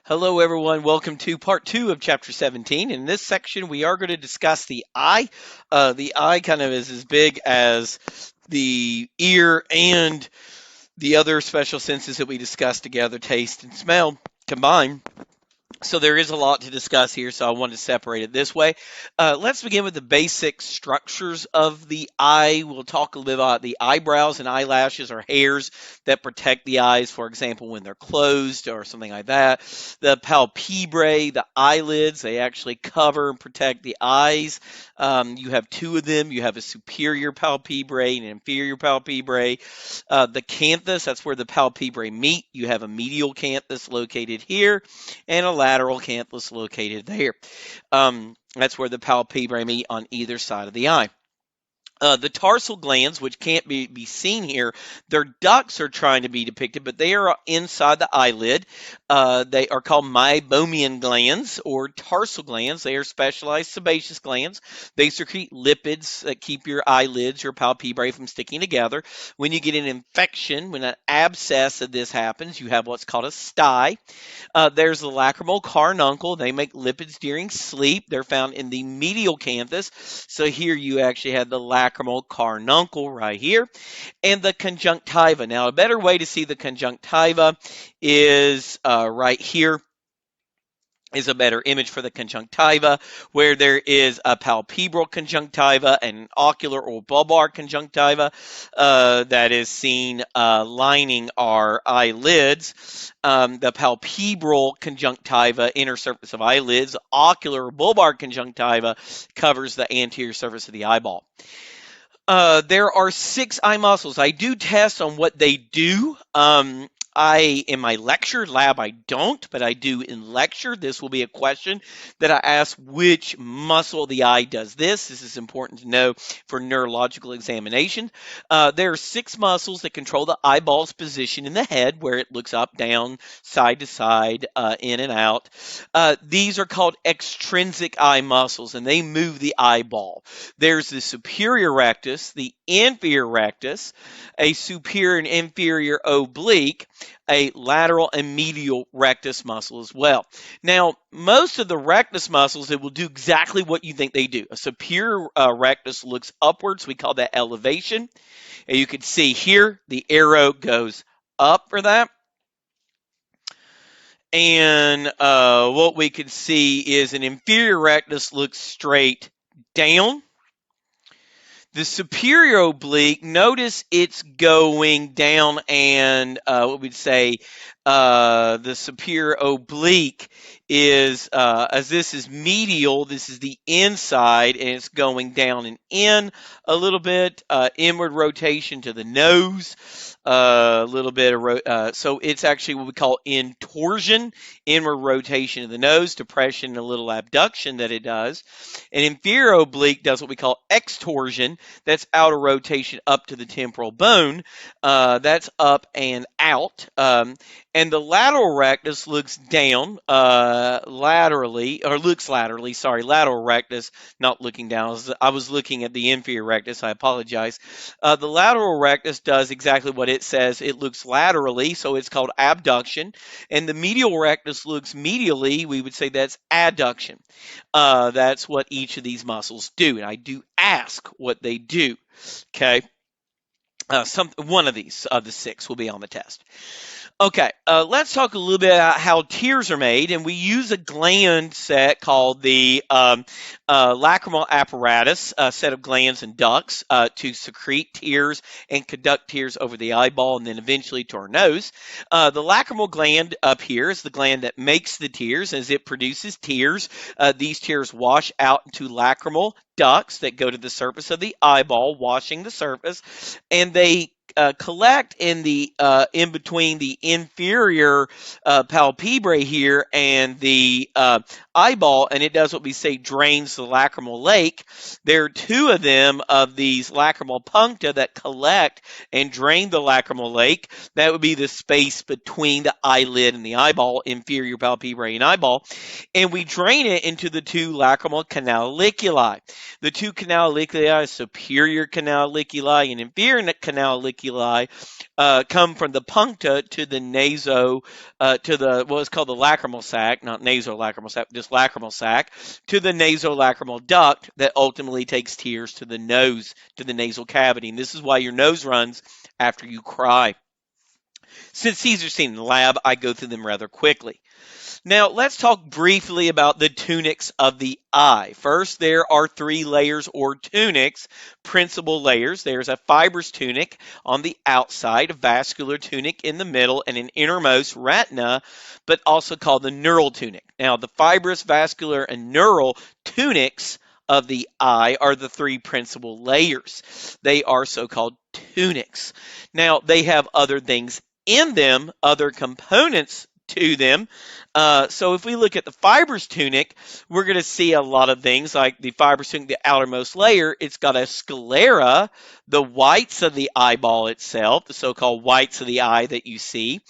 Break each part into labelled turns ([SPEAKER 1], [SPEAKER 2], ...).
[SPEAKER 1] Hello, everyone. Welcome to part 2 of chapter 17. In this section, we are going to discuss the eye. The eye kind of is as big as the ear and the other special senses that we discussed together, taste and smell combined. So there is a lot to discuss here, so I wanted to separate it this way. Let's begin with the basic structures of the eye. We'll talk a little about the eyebrows and eyelashes or hairs that protect the eyes, for example, when they're closed or something like that. The palpebrae, the eyelids, they actually cover and protect the eyes. You have two of them. You have a superior palpebrae and an inferior palpebrae. The canthus, that's where the palpebrae meet. You have a medial canthus located here and a lateral canthus located there. That's where the palpebrae meet on either side of the eye. The tarsal glands, which can't be seen here, their ducts are trying to be depicted, but they are inside the eyelid. They are called meibomian glands or tarsal glands. They are specialized sebaceous glands. They secrete lipids that keep your eyelids, your palpebrae from sticking together. When you get an infection, when an abscess of this happens, you have what's called a stye. There's the lacrimal carbuncle. They make lipids during sleep. They're found in the medial canthus. So here you actually have the lacrimal carbuncle right here. And the conjunctiva. Now, a better way to see the conjunctiva is right here. Is a better image for the conjunctiva, where there is a palpebral conjunctiva and an ocular or bulbar conjunctiva that is seen lining our eyelids. The palpebral conjunctiva, inner surface of eyelids, ocular or bulbar conjunctiva covers the anterior surface of the eyeball. There are 6 eye muscles. I do test on what they do. In my lecture lab, I don't, but I do in lecture. This will be a question that I ask: which muscle of the eye does this? This is important to know for neurological examination. There are 6 muscles that control the eyeball's position in the head, where it looks up, down, side to side, in and out. These are called extrinsic eye muscles, and they move the eyeball. There's the superior rectus, the inferior rectus, a superior and inferior oblique, a lateral and medial rectus muscle as well. Now, most of the rectus muscles, it will do exactly what you think they do. A superior rectus looks upwards. We call that elevation. And you can see here, the arrow goes up for that. And what we can see is an inferior rectus looks straight down. The superior oblique, notice it's going down, and what we'd say the superior oblique is, as this is medial, this is the inside, and it's going down and in a little bit, inward rotation to the nose, a little bit of, so it's actually what we call intorsion, inward rotation of the nose, depression, and a little abduction that it does. An inferior oblique does what we call extorsion. That's outer rotation up to the temporal bone. That's up and out. And the lateral rectus looks down laterally, or looks laterally, sorry, lateral rectus, not looking down. I was looking at the inferior rectus, I apologize. The lateral rectus does exactly what it says. It looks laterally, so it's called abduction. And the medial rectus looks medially, we would say that's adduction. That's what each of these muscles do, and I do ask what they do, okay? One of these of the 6 will be on the test. Okay, let's talk a little bit about how tears are made, and we use a gland set called the lacrimal apparatus, a set of glands and ducts to secrete tears and conduct tears over the eyeball and then eventually to our nose. The lacrimal gland up here is the gland that makes the tears. As it produces tears, these tears wash out into lacrimal ducts that go to the surface of the eyeball, washing the surface, and they collect in the in between the inferior palpebrae here and the eyeball, and it does what we say drains the lacrimal lake. There are two of them of these lacrimal puncta that collect and drain the lacrimal lake. That would be the space between the eyelid and the eyeball, inferior palpebrae and eyeball. And we drain it into the two lacrimal canaliculi. The two canaliculi, superior canaliculi and inferior canaliculi, come from the puncta to the to the what's called the lacrimal sac, not nasolacrimal sac, just lacrimal sac, to the nasolacrimal duct that ultimately takes tears to the nose, to the nasal cavity. And this is why your nose runs after you cry. Since these are seen in the lab, I go through them rather quickly. Now, let's talk briefly about the tunics of the eye. First, there are three layers or tunics, principal layers. There's a fibrous tunic on the outside, a vascular tunic in the middle, and an innermost retina, but also called the neural tunic. Now, the fibrous, vascular, and neural tunics of the eye are the three principal layers. They are so-called tunics. Now, they have other things in them, other components to them. So if we look at the fibrous tunic, we're going to see a lot of things like the fibrous tunic, the outermost layer. It's got a sclera, the whites of the eyeball itself, the so-called whites of the eye that you see,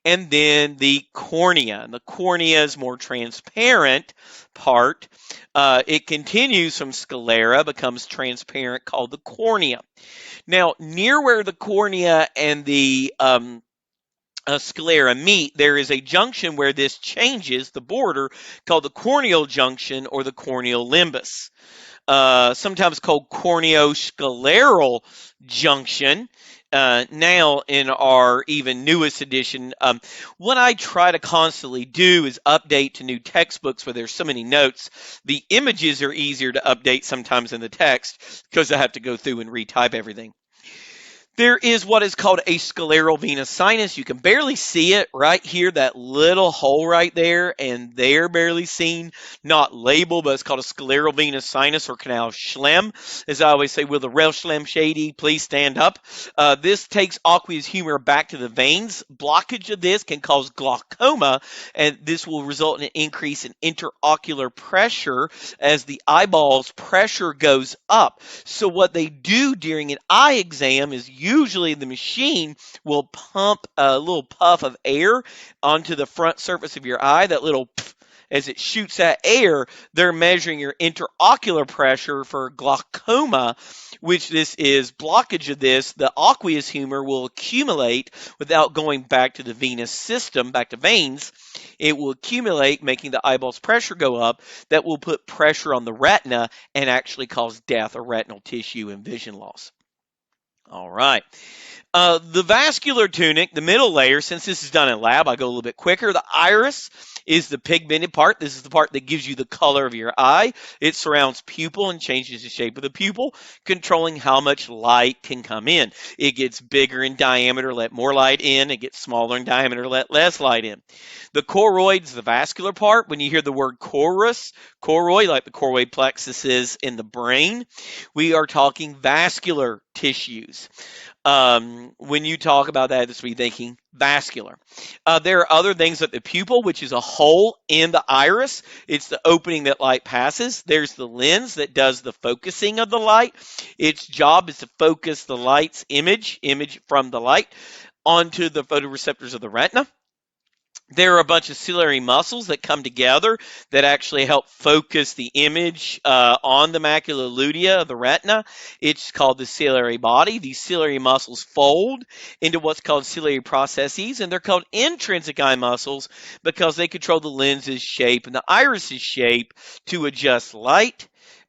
[SPEAKER 1] and then the cornea. And the cornea is more transparent part. It continues from sclera, becomes transparent, called the cornea. Now, near where the cornea and the sclera meet, there is a junction where this changes the border called the corneal junction or the corneal limbus. Sometimes called corneoscleral junction. Now in our even newest edition, what I try to constantly do is update to new textbooks where there's so many notes. The images are easier to update sometimes than the text because I have to go through and retype everything. There is what is called a scleral venous sinus. You can barely see it right here, that little hole right there, and they're barely seen, not labeled, but it's called a scleral venous sinus or canal Schlemm. As I always say, will the Rel Schlemm Shady please stand up? This takes aqueous humor back to the veins. Blockage of this can cause glaucoma, and this will result in an increase in interocular pressure as the eyeball's pressure goes up. So what they do during an eye exam is usually the machine will pump a little puff of air onto the front surface of your eye. That little pff, as it shoots that air, they're measuring your interocular pressure for glaucoma, which this is blockage of this. The aqueous humor will accumulate without going back to the venous system, back to veins. It will accumulate, making the eyeball's pressure go up. That will put pressure on the retina and actually cause death or retinal tissue and vision loss. All right. The vascular tunic, the middle layer, since this is done in lab, I go a little bit quicker. The iris is the pigmented part. This is the part that gives you the color of your eye. It surrounds pupil and changes the shape of the pupil, controlling how much light can come in. It gets bigger in diameter, let more light in. It gets smaller in diameter, let less light in. The choroid is the vascular part. When you hear the word choroid, like the choroid plexus is in the brain, we are talking vascular tissues. When you talk about that, it's be thinking vascular. There are other things like the pupil, which is a hole in the iris. It's the opening that light passes. There's the lens that does the focusing of the light. Its job is to focus the light's image from the light onto the photoreceptors of the retina. There are a bunch of ciliary muscles that come together that actually help focus the image on the macula lutea of the retina. It's called the ciliary body. These ciliary muscles fold into what's called ciliary processes, and they're called intrinsic eye muscles because they control the lens's shape and the iris's shape to adjust light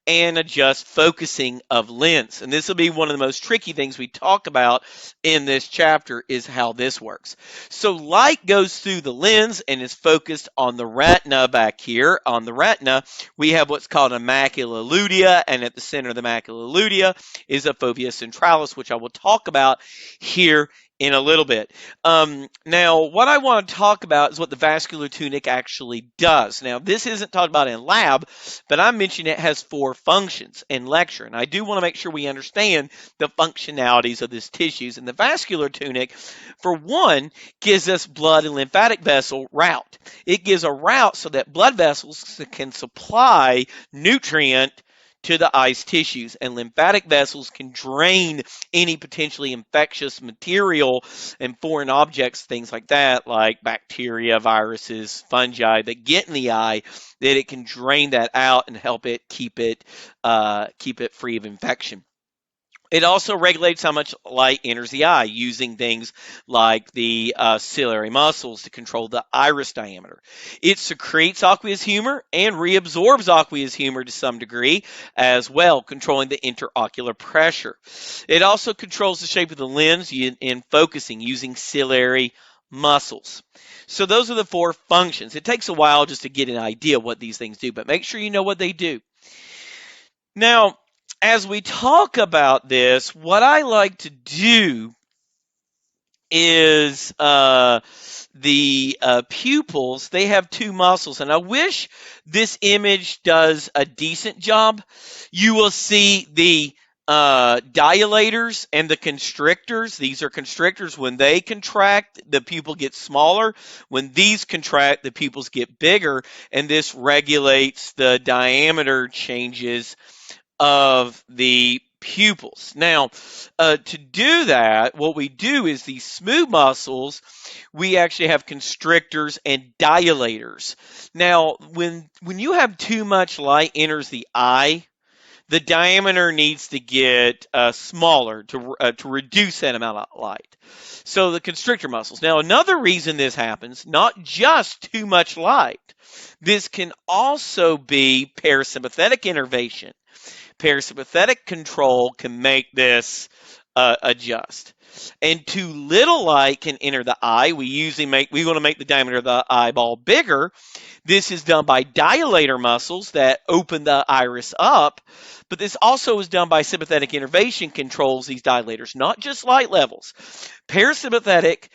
[SPEAKER 1] and adjust focusing of lens. And this will be one of the most tricky things we talk about in this chapter is how this works. So light goes through the lens and is focused on the retina back here. On the retina, we have what's called a macula lutea, and at the center of the macula lutea is a fovea centralis, which I will talk about here in a little bit. Now, what I want to talk about is what the vascular tunic actually does. Now, this isn't talked about in lab, but I mentioned it has 4 functions in lecture, and I do want to make sure we understand the functionalities of this tissues. And the vascular tunic, for one, gives us blood and lymphatic vessel route. It gives a route so that blood vessels can supply nutrient to the eye's tissues, and lymphatic vessels can drain any potentially infectious material and foreign objects, things like that, like bacteria, viruses, fungi that get in the eye, that it can drain that out and help it keep it free of infection. It also regulates how much light enters the eye using things like the ciliary muscles to control the iris diameter. It secretes aqueous humor and reabsorbs aqueous humor to some degree as well, controlling the interocular pressure. It also controls the shape of the lens in focusing using ciliary muscles. So those are the 4 functions. It takes a while just to get an idea what these things do, but make sure you know what they do. Now, as we talk about this, what I like to do is the pupils, they have 2 muscles, and I wish this image does a decent job. You will see the dilators and the constrictors. These are constrictors. When they contract, the pupil gets smaller. When these contract, the pupils get bigger, and this regulates the diameter changes of the pupils. Now, to do that, what we do is these smooth muscles, we actually have constrictors and dilators. Now, when you have too much light enters the eye, the diameter needs to get smaller to reduce that amount of light. So the constrictor muscles. Now, another reason this happens, not just too much light, this can also be parasympathetic innervation. Parasympathetic control can make this adjust. And too little light can enter the eye. We want to make the diameter of the eyeball bigger. This is done by dilator muscles that open the iris up, but this also is done by sympathetic innervation controls these dilators, not just light levels. Parasympathetic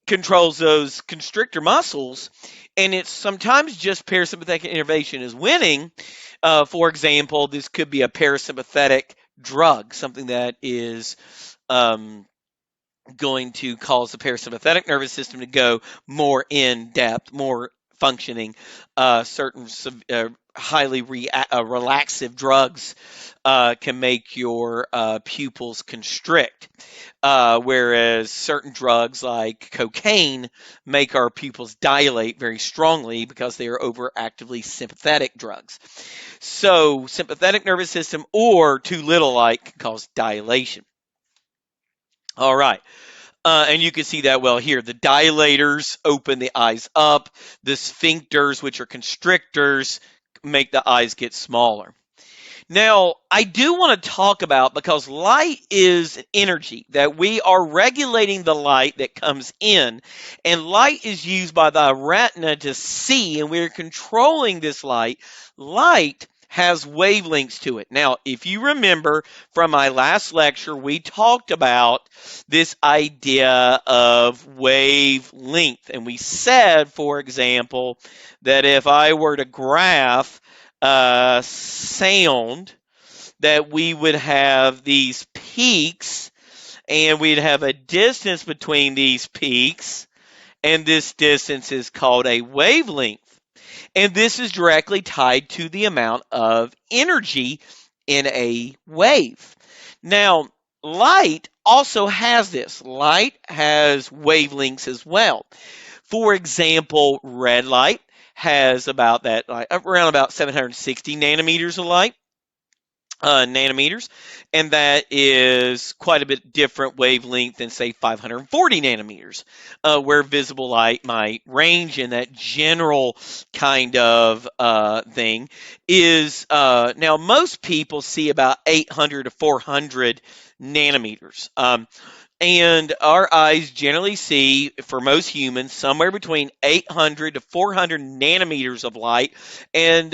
[SPEAKER 1] controls those constrictor muscles, and it's sometimes just parasympathetic innervation is winning. For example, this could be a parasympathetic drug, something that is going to cause the parasympathetic nervous system to go more in depth, more functioning. Certain highly relaxive drugs can make your pupils constrict, whereas certain drugs like cocaine make our pupils dilate very strongly because they are overactively sympathetic drugs. So sympathetic nervous system or too little light can cause dilation. All right. And you can see that well here. The dilators open the eyes up. The sphincters, which are constrictors, make the eyes get smaller. Now, I do want to talk about, because light is energy, that we are regulating the light that comes in, and light is used by the retina to see, and we're controlling this light. Light has wavelengths to it. Now, if you remember from my last lecture, we talked about this idea of wavelength, and we said, for example, that if I were to graph sound, that we would have these peaks, and we'd have a distance between these peaks, and this distance is called a wavelength. And this is directly tied to the amount of energy in a wave. Now, light also has this. Light has wavelengths as well. For example, red light has about that, like around about 760 nanometers of light. Nanometers, and that is quite a bit different wavelength than, say, 540 nanometers, where visible light might range in that general kind of thing. Is now most people see about 800 to 400 nanometers. And our eyes generally see, for most humans, somewhere between 800 to 400 nanometers of light, and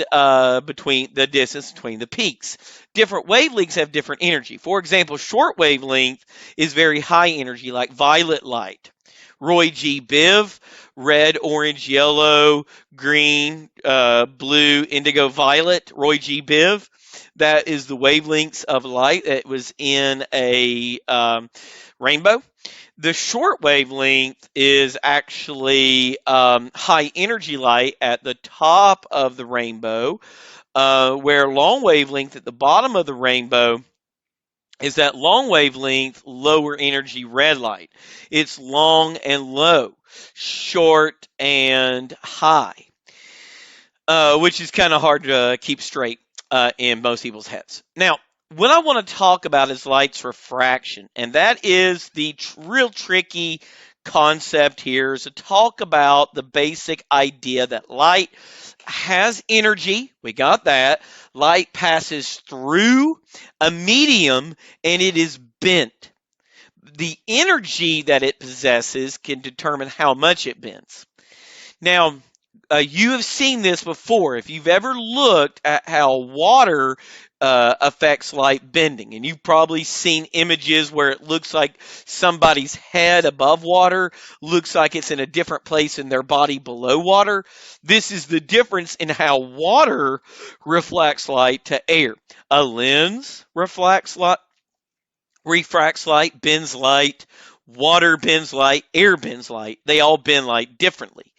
[SPEAKER 1] between the distance between the peaks. Different wavelengths have different energy. For example, short wavelength is very high energy, like violet light. Roy G. Biv, red, orange, yellow, green, blue, indigo, violet. Roy G. Biv, that is the wavelengths of light that was in a rainbow. The short wavelength is actually high energy light at the top of the rainbow, where long wavelength at the bottom of the rainbow is that long wavelength, lower energy red light. It's long and low, short and high, which is kind of hard to keep straight in most people's heads. Now, what I want to talk about is light's refraction, and that is the real tricky concept here, is to talk about the basic idea that light has energy. We got that. Light passes through a medium and it is bent. The energy that it possesses can determine how much it bends. Now, you have seen this before. If you've ever looked at how water affects light bending, and you've probably seen images where it looks like somebody's head above water looks like it's in a different place in their body below water. This is the difference in how water reflects light to air. A lens reflects light, refracts light, bends light. Water bends light, air bends light. They all bend light differently.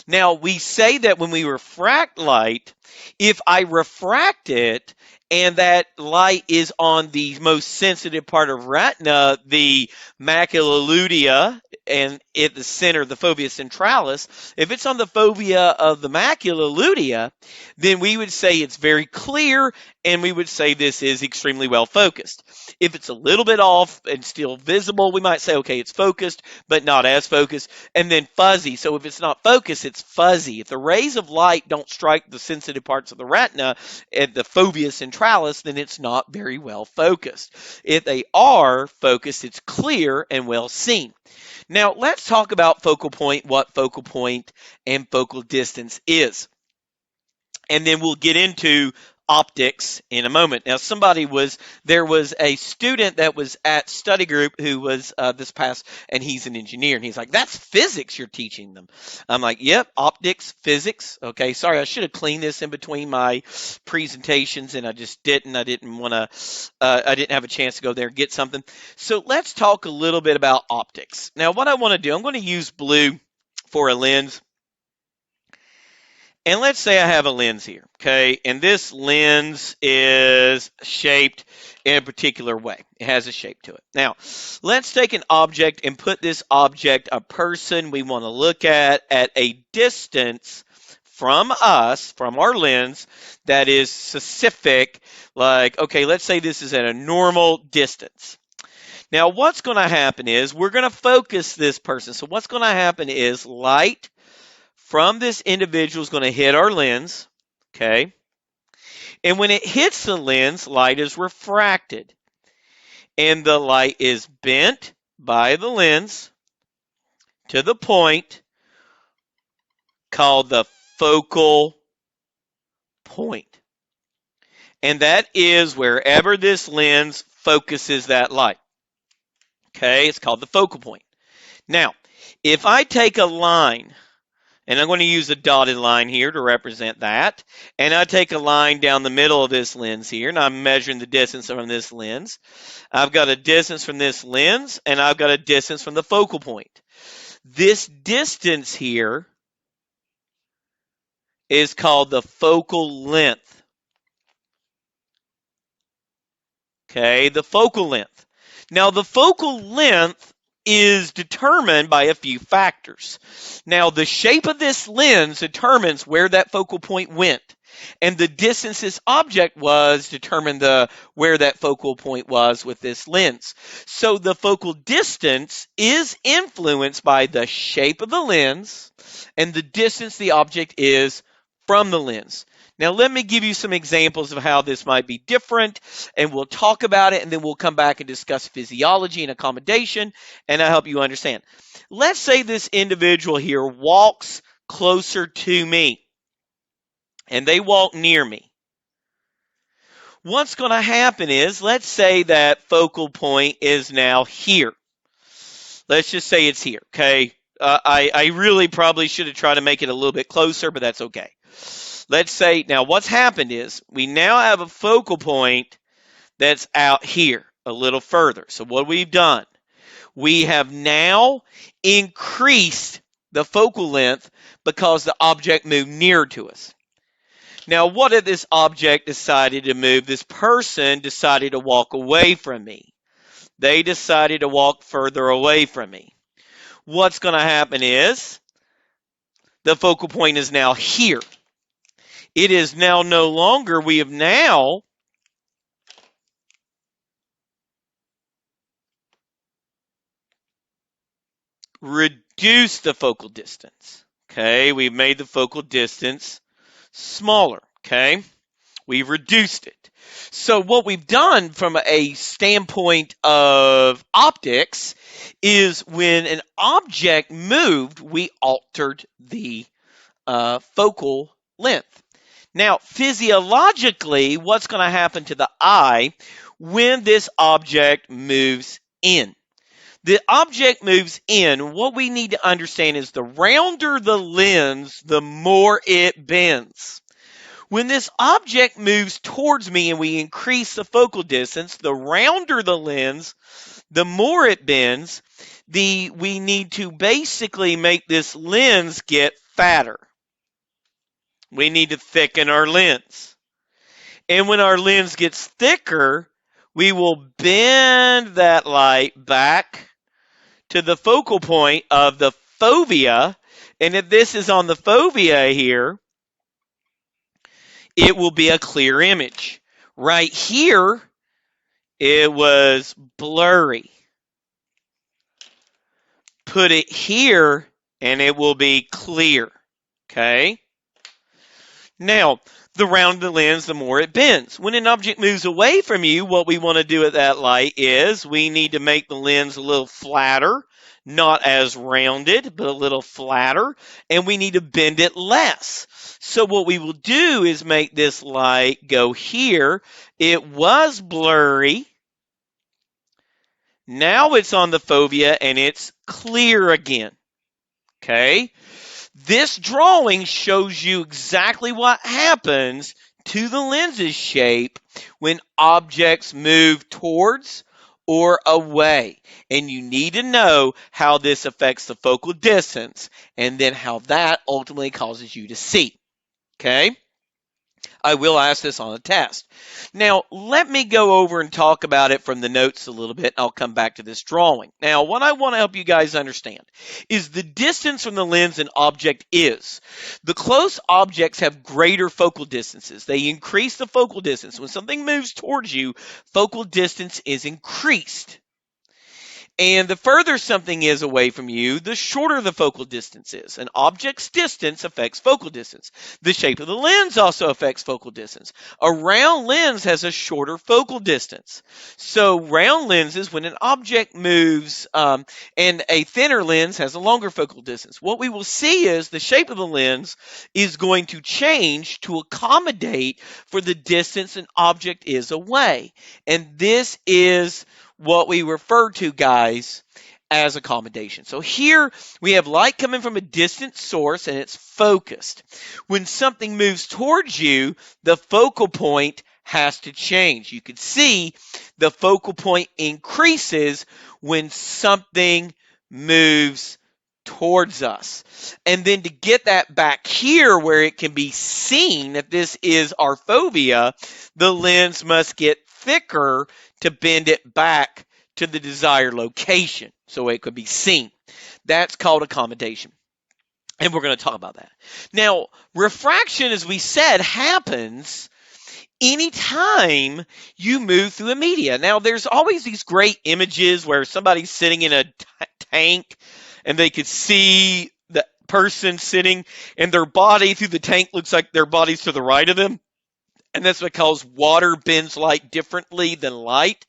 [SPEAKER 1] Now, we say that when we refract light, if I refract it and that light is on the most sensitive part of retina, the macula lutea, and at the center, the fovea centralis, if it's on the fovea of the macula lutea, then we would say it's very clear, and we would say this is extremely well focused. If it's a little bit off and still visible, we might say, okay, it's focused, but not as focused. And then fuzzy. So if it's not focused, it's fuzzy. If the rays of light don't strike the sensitive parts of the retina at the fovea centralis, then it's not very well focused. If they are focused, it's clear and well seen. Now, let's talk about focal point, what focal point and focal distance is. And then we'll get into optics in a moment. Now, there was a student that was at study group who was this past, and he's an engineer, and he's like, that's physics you're teaching them. I'm like, yep, optics, physics. Okay, sorry, I should have cleaned this in between my presentations, and I just didn't. I didn't have a chance to go there and get something. So let's talk a little bit about optics. Now, what I want to do, I'm going to use blue for a lens. And let's say I have a lens here, okay? And this lens is shaped in a particular way. It has a shape to it. Now, let's take an object and put this object, a person we want to look at a distance from us, from our lens, that is specific. Like, okay, let's say this is at a normal distance. Now, what's going to happen is we're going to focus this person. So what's going to happen is light from this individual is going to hit our lens, okay? And when it hits the lens, light is refracted. And the light is bent by the lens to the point called the focal point. And that is wherever this lens focuses that light. Okay, it's called the focal point. Now, if I take a line, and I'm going to use a dotted line here to represent that. And I take a line down the middle of this lens here, and I'm measuring the distance from this lens. I've got a distance from this lens, and I've got a distance from the focal point. This distance here is called the focal length. Okay, the focal length. Now, the focal length is determined by a few factors. Now, the shape of this lens determines where that focal point went, and the distance this object was determined where that focal point was with this lens. So the focal distance is influenced by the shape of the lens and the distance the object is from the lens. Now, let me give you some examples of how this might be different, and we'll talk about it, and then we'll come back and discuss physiology and accommodation, and I'll help you understand. Let's say this individual here walks closer to me, and they walk near me. What's going to happen is, let's say that focal point is now here. Let's just say it's here, okay? I really probably should have tried to make it a little bit closer, but that's okay. Let's say, now what's happened is, we now have a focal point that's out here a little further. So what we've done, we have now increased the focal length because the object moved nearer to us. Now, what if this object decided to move? This person decided to walk away from me. They decided to walk further away from me. What's going to happen is, the focal point is now here. It is now no longer, we have now reduced the focal distance. Okay, we've made the focal distance smaller. Okay, we've reduced it. So what we've done from a standpoint of optics is when an object moved, we altered the focal length. Now, physiologically, what's going to happen to the eye when this object moves in? The object moves in. What we need to understand is the rounder the lens, the more it bends. When this object moves towards me and we increase the focal distance, the rounder the lens, the more it bends. We need to basically make this lens get fatter. We need to thicken our lens. And when our lens gets thicker, we will bend that light back to the focal point of the fovea. And if this is on the fovea here, it will be a clear image. Right here, it was blurry. Put it here, and it will be clear. Okay? Now, the rounder the lens, the more it bends. When an object moves away from you, what we want to do with that light is we need to make the lens a little flatter, not as rounded, but a little flatter, and we need to bend it less. So what we will do is make this light go here. It was blurry. Now it's on the fovea, and it's clear again. Okay? This drawing shows you exactly what happens to the lens's shape when objects move towards or away. And you need to know how this affects the focal distance and then how that ultimately causes you to see. Okay? I will ask this on a test. Now, let me go over and talk about it from the notes a little bit. I'll come back to this drawing. Now, what I want to help you guys understand is the distance from the lens an object is. The close objects have greater focal distances. They increase the focal distance. When something moves towards you, focal distance is increased. And the further something is away from you, the shorter the focal distance is. An object's distance affects focal distance. The shape of the lens also affects focal distance. A round lens has a shorter focal distance. So round lenses, when an object moves, and a thinner lens has a longer focal distance. What we will see is the shape of the lens is going to change to accommodate for the distance an object is away. And this is what we refer to, guys, as accommodation. So here we have light coming from a distant source and it's focused. When something moves towards you, the focal point has to change. You can see the focal point increases when something moves towards us. And then to get that back here where it can be seen that this is our fovea, the lens must get thicker to bend it back to the desired location so it could be seen. That's called accommodation. And we're going to talk about that. Now, refraction, as we said, happens anytime you move through a media. Now, there's always these great images where somebody's sitting in a tank and they could see the person sitting and their body through the tank looks like their body's to the right of them. And that's because water bends light differently than light.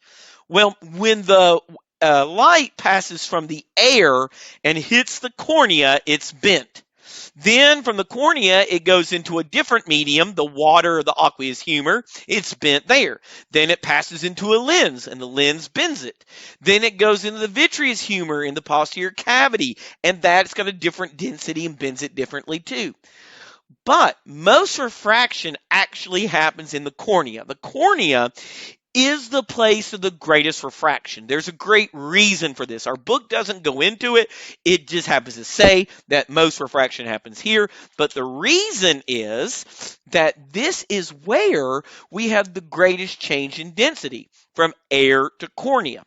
[SPEAKER 1] Well, when the light passes from the air and hits the cornea, it's bent. Then from the cornea, it goes into a different medium, the water or the aqueous humor. It's bent there. Then it passes into a lens, and the lens bends it. Then it goes into the vitreous humor in the posterior cavity, and that's got a different density and bends it differently too. But most refraction actually happens in the cornea. The cornea is the place of the greatest refraction. There's a great reason for this. Our book doesn't go into it. It just happens to say that most refraction happens here. But the reason is that this is where we have the greatest change in density from air to cornea.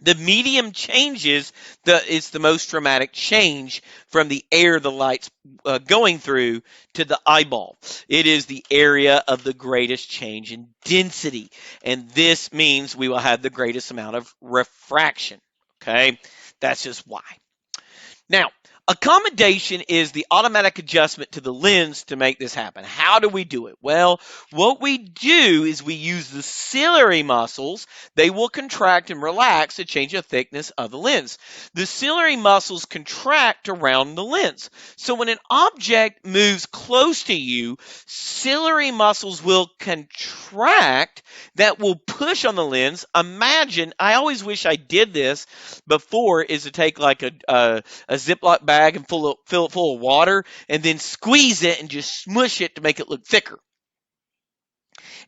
[SPEAKER 1] The medium changes, it's the most dramatic change from the air the light's going through to the eyeball. It is the area of the greatest change in density. And this means we will have the greatest amount of refraction. Okay, that's just why. Now, accommodation is the automatic adjustment to the lens to make this happen. How do we do it? Well, what we do is we use the ciliary muscles. They will contract and relax to change the thickness of the lens. The ciliary muscles contract around the lens. So when an object moves close to you, ciliary muscles will contract that will push on the lens. Imagine, I always wish I did this before, is to take like a Ziploc bag and fill it full of water and then squeeze it and just smush it to make it look thicker.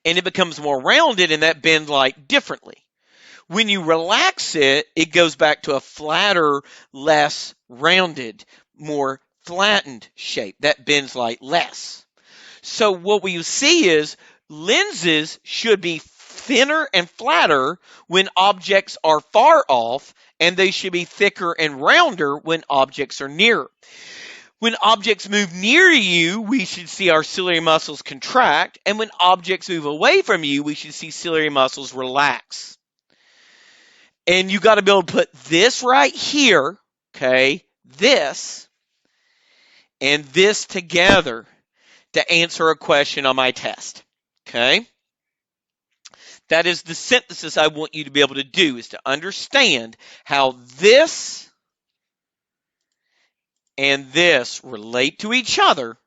[SPEAKER 1] And it becomes more rounded, and that bends light differently. When you relax it, it goes back to a flatter, less rounded, more flattened shape. That bends light less. So what we see is lenses should be thinner and flatter when objects are far off, and they should be thicker and rounder when objects are nearer. When objects move near you, we should see our ciliary muscles contract, and when objects move away from you, we should see ciliary muscles relax. And you got to be able to put this right here, okay, this and this together to answer a question on my test, okay? That is the synthesis I want you to be able to do, is to understand how this and this relate to each other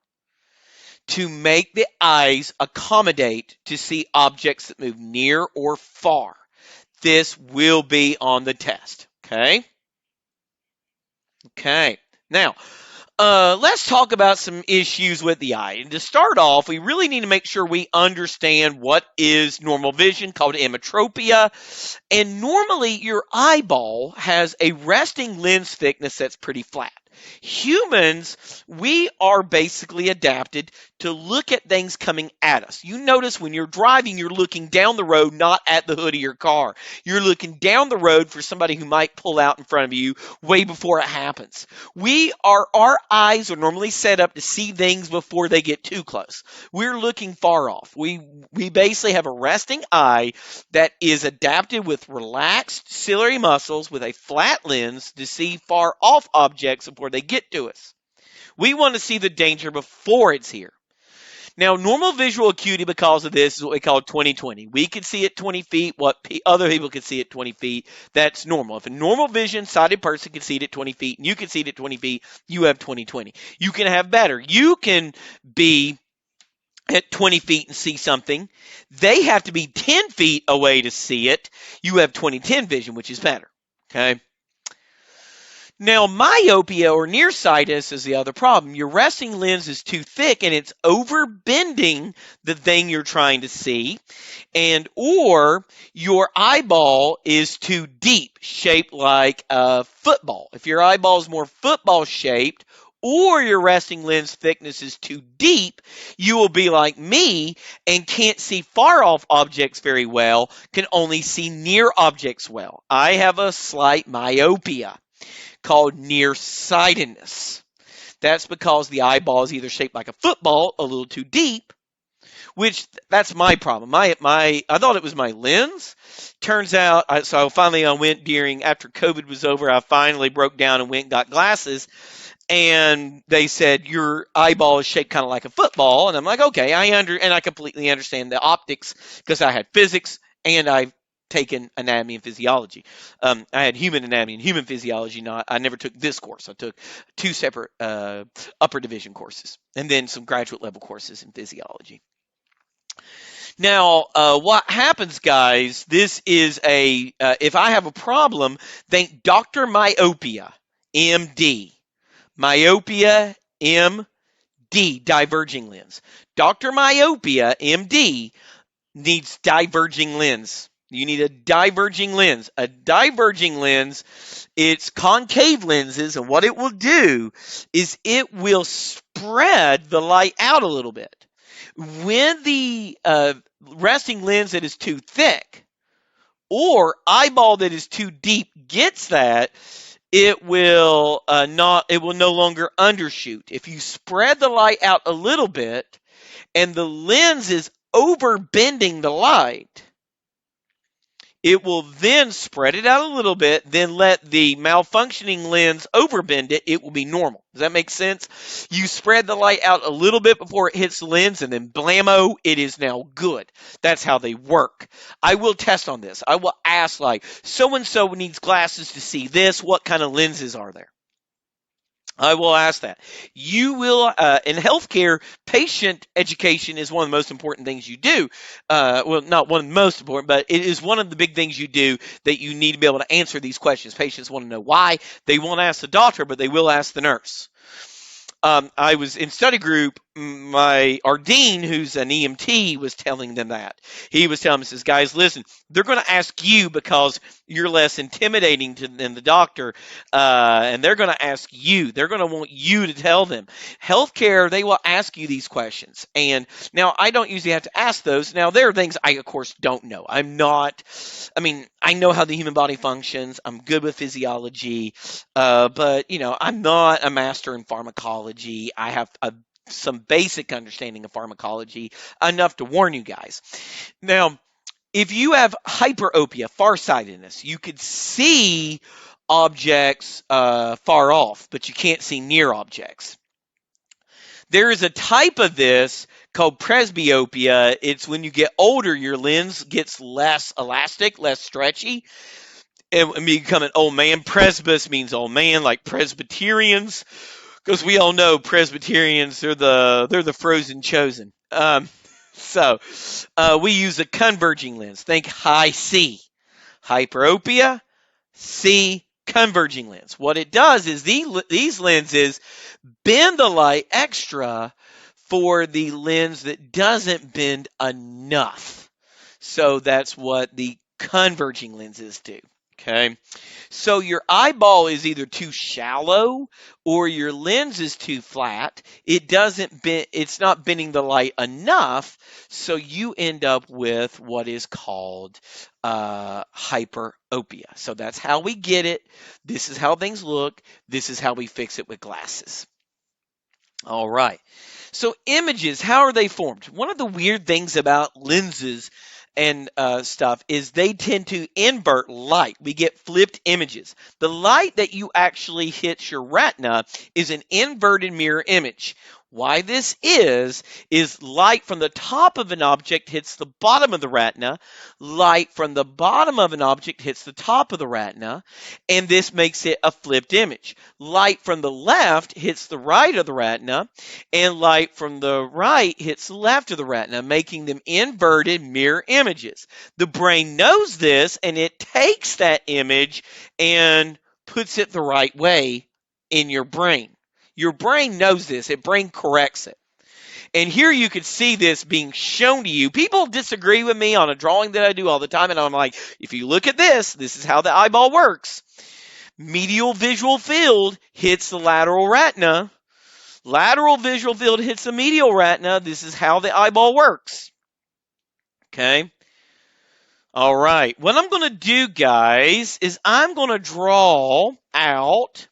[SPEAKER 1] to make the eyes accommodate to see objects that move near or far. This will be on the test, okay? Okay, now, let's talk about some issues with the eye. And to start off, we really need to make sure we understand what is normal vision, called emmetropia. And normally, your eyeball has a resting lens thickness that's pretty flat. Humans, we are basically adapted to look at things coming at us. You notice when you're driving, you're looking down the road, not at the hood of your car. You're looking down the road for somebody who might pull out in front of you way before it happens. Our eyes are normally set up to see things before they get too close. We're looking far off. We basically have a resting eye that is adapted with relaxed ciliary muscles with a flat lens to see far off objects before they get to us. We want to see the danger before it's here. Now, normal visual acuity because of this is what we call 20/20. We can see at 20 feet what other people can see at 20 feet. That's normal. If a normal vision sighted person can see it at 20 feet and you can see it at 20 feet, you have 20/20. You can have better. You can be at 20 feet and see something. They have to be 10 feet away to see it. You have 20/10 vision, which is better. Okay. Now, myopia or nearsighted is the other problem. Your resting lens is too thick and it's overbending the thing you're trying to see, or your eyeball is too deep, shaped like a football. If your eyeball is more football shaped, or your resting lens thickness is too deep, you will be like me and can't see far off objects very well, can only see near objects well. I have a slight myopia called nearsightedness. That's because the eyeball is either shaped like a football, a little too deep, which that's my problem. I thought it was my lens. Turns out, so finally I went after COVID was over, I finally broke down and went and got glasses. and they said your eyeball is shaped kind of like a football, and I'm like, okay, and I completely understand the optics because I had physics and I've taken anatomy and physiology. I had human anatomy and human physiology. Not, I never took this course. I took two separate upper division courses, and then some graduate level courses in physiology. Now, what happens, guys? This is if I have a problem, think Dr. Myopia, MD. Myopia, MD, diverging lens. Dr. Myopia, MD, needs diverging lens. You need a diverging lens. A diverging lens, it's concave lenses, and what it will do is it will spread the light out a little bit. When the resting lens that is too thick or eyeball that is too deep gets that, it will no longer undershoot. If you spread the light out a little bit and the lens is over bending the light, it will then spread it out a little bit, then let the malfunctioning lens overbend it. It will be normal. Does that make sense? You spread the light out a little bit before it hits the lens, and then blammo, it is now good. That's how they work. I will test on this. I will ask, like, so-and-so needs glasses to see this. What kind of lenses are there? I will ask that. You will, in healthcare, patient education is one of the most important things you do. Well, not one of the most important, but it is one of the big things you do that you need to be able to answer these questions. Patients want to know why. They won't ask the doctor, but they will ask the nurse. I was in study group. Our dean, who's an EMT, was telling them that. He was telling them, says, guys, listen, they're going to ask you because you're less intimidating than the doctor, and they're going to ask you. They're going to want you to tell them. Healthcare, they will ask you these questions. And now I don't usually have to ask those. Now, there are things I, of course, don't know. I know how the human body functions. I'm good with physiology, but, I'm not a master in pharmacology. I have some basic understanding of pharmacology, enough to warn you guys. Now, if you have hyperopia, farsightedness, you could see objects far off, but you can't see near objects. There is a type of this called presbyopia. It's when you get older, your lens gets less elastic, less stretchy, and become an old man. Presbys means old man, like Presbyterians, because we all know Presbyterians, they're the frozen chosen. So we use a converging lens. Think high C. Hyperopia, C, converging lens. What it does is these lenses bend the light extra for the lens that doesn't bend enough. So that's what the converging lenses do. Okay, so your eyeball is either too shallow or your lens is too flat. It's not bending the light enough, so you end up with what is called hyperopia. So that's how we get it. This is how things look. This is how we fix it with glasses. All right. So images, how are they formed? One of the weird things about lenses and stuff is they tend to invert light. We get flipped images. The light that you actually hits your retina is an inverted mirror image. Why this is light from the top of an object hits the bottom of the retina, light from the bottom of an object hits the top of the retina, and this makes it a flipped image. Light from the left hits the right of the retina, and light from the right hits the left of the retina, making them inverted mirror images. The brain knows this, and it takes that image and puts it the right way in your brain. Your brain knows this. Your brain corrects it. And here you could see this being shown to you. People disagree with me on a drawing that I do all the time, and I'm like, if you look at this is how the eyeball works. Medial visual field hits the lateral retina. Lateral visual field hits the medial retina. This is how the eyeball works. Okay? All right. What I'm going to do, guys, is I'm going to draw out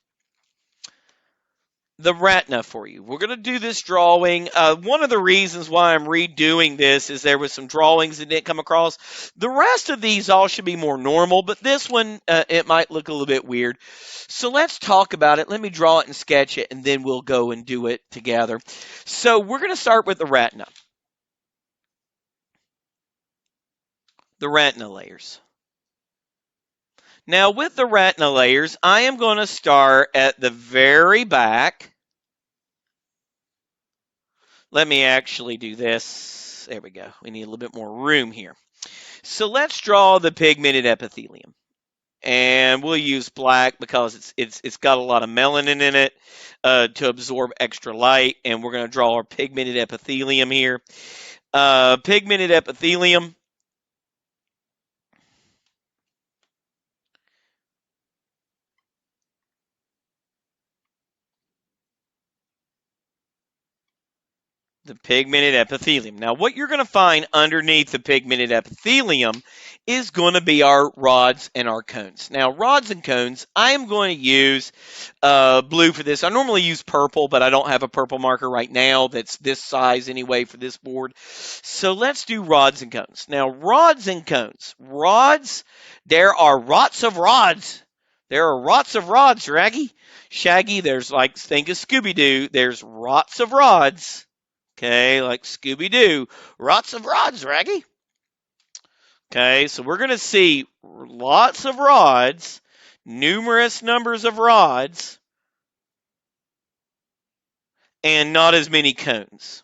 [SPEAKER 1] the retina for you. We're going to do this drawing. One of the reasons why I'm redoing this is there was some drawings that didn't come across. The rest of these all should be more normal, but this one, it might look a little bit weird. So let's talk about it. Let me draw it and sketch it, and then we'll go and do it together. So we're going to start with the retina. The retina layers. Now with the retina layers, I am going to start at the very back. Let me actually do this. There we go. We need a little bit more room here. So let's draw the pigmented epithelium. And we'll use black because it's got a lot of melanin in it to absorb extra light. And we're going to draw our pigmented epithelium here. Pigmented epithelium. The pigmented epithelium. Now, what you're going to find underneath the pigmented epithelium is going to be our rods and our cones. Now, rods and cones, I am going to use blue for this. I normally use purple, but I don't have a purple marker right now that's this size anyway for this board. So let's do rods and cones. Now, rods and cones. Rods, there are rots of rods. There are rots of rods, Shaggy, there's like, think of Scooby-Doo. There's rots of rods. Okay, like Scooby-Doo. Lots of rods, Raggy. Okay, so we're going to see lots of rods, numerous numbers of rods, and not as many cones.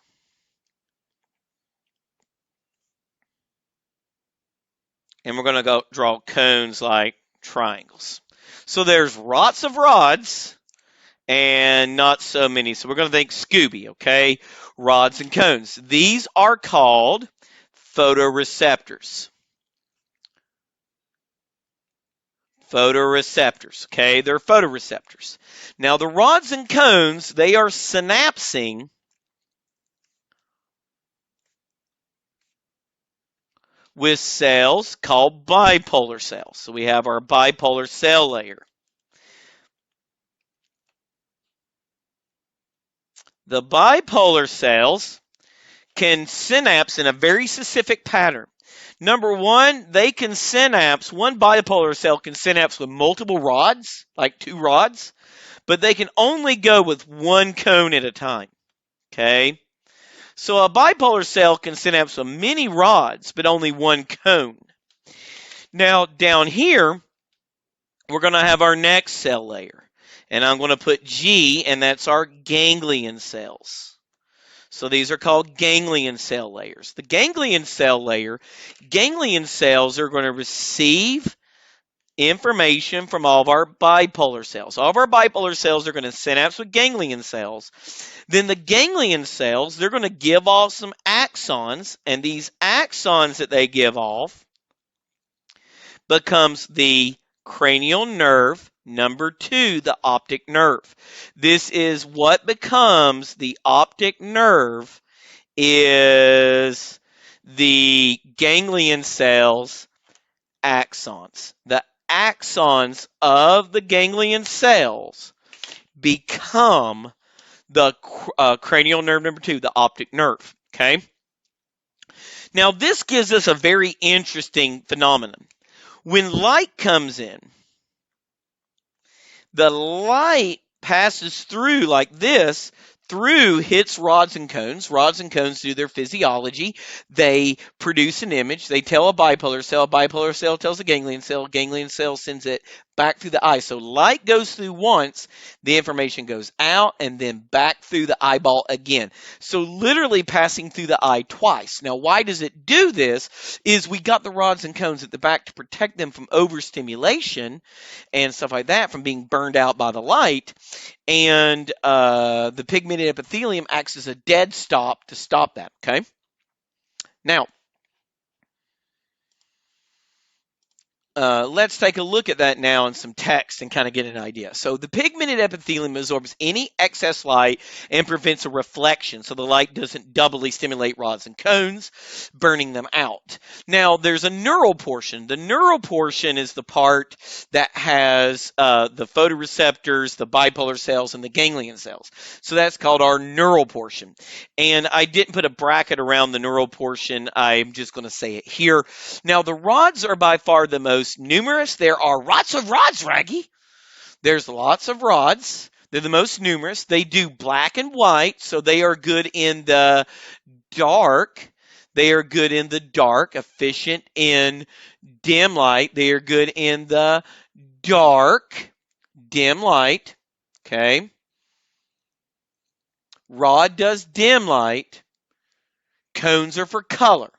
[SPEAKER 1] And we're going to go draw cones like triangles. So there's lots of rods and not so many. So we're going to think Scooby, okay? Rods and cones. These are called photoreceptors. Photoreceptors, okay? They're photoreceptors. Now, the rods and cones, they are synapsing with cells called bipolar cells. So we have our bipolar cell layer. The bipolar cells can synapse in a very specific pattern. Number one, they can synapse, one bipolar cell can synapse with multiple rods, like 2 rods, but they can only go with 1 cone at a time, okay? So a bipolar cell can synapse with many rods, but only 1 cone. Now, down here, we're going to have our next cell layer. And I'm going to put G, and that's our ganglion cells. So these are called ganglion cell layers. The ganglion cell layer, ganglion cells are going to receive information from all of our bipolar cells. All of our bipolar cells are going to synapse with ganglion cells. Then the ganglion cells, they're going to give off some axons, and these axons that they give off becomes the cranial nerve number 2, the optic nerve. This is what becomes the optic nerve, is the ganglion cells' axons. The axons of the ganglion cells become the cranial nerve number 2, the optic nerve, okay? Now, this gives us a very interesting phenomenon. When light comes in, the light passes through like this, hits rods and cones. Rods and cones do their physiology. They produce an image. They tell a bipolar cell tells a ganglion cell sends it back through the eye. So light goes through once, the information goes out, and then back through the eyeball again. So literally passing through the eye twice. Now, why does it do this? Is we got the rods and cones at the back to protect them from overstimulation and stuff like that, from being burned out by the light. And the pigmented epithelium acts as a dead stop to stop that, okay? Now, let's take a look at that now in some text and kind of get an idea. So the pigmented epithelium absorbs any excess light and prevents a reflection, so the light doesn't doubly stimulate rods and cones, burning them out. Now there's a neural portion. The neural portion is the part that has the photoreceptors, the bipolar cells, and the ganglion cells. So that's called our neural portion. And I didn't put a bracket around the neural portion. I'm just going to say it here. Now the rods are by far the most numerous. There are lots of rods, Raggy. There's lots of rods. They're the most numerous. They do black and white, so they are good in the dark. They are good in the dark, efficient in dim light. They are good in the dark, dim light. Okay. Rod does dim light. Cones are for color.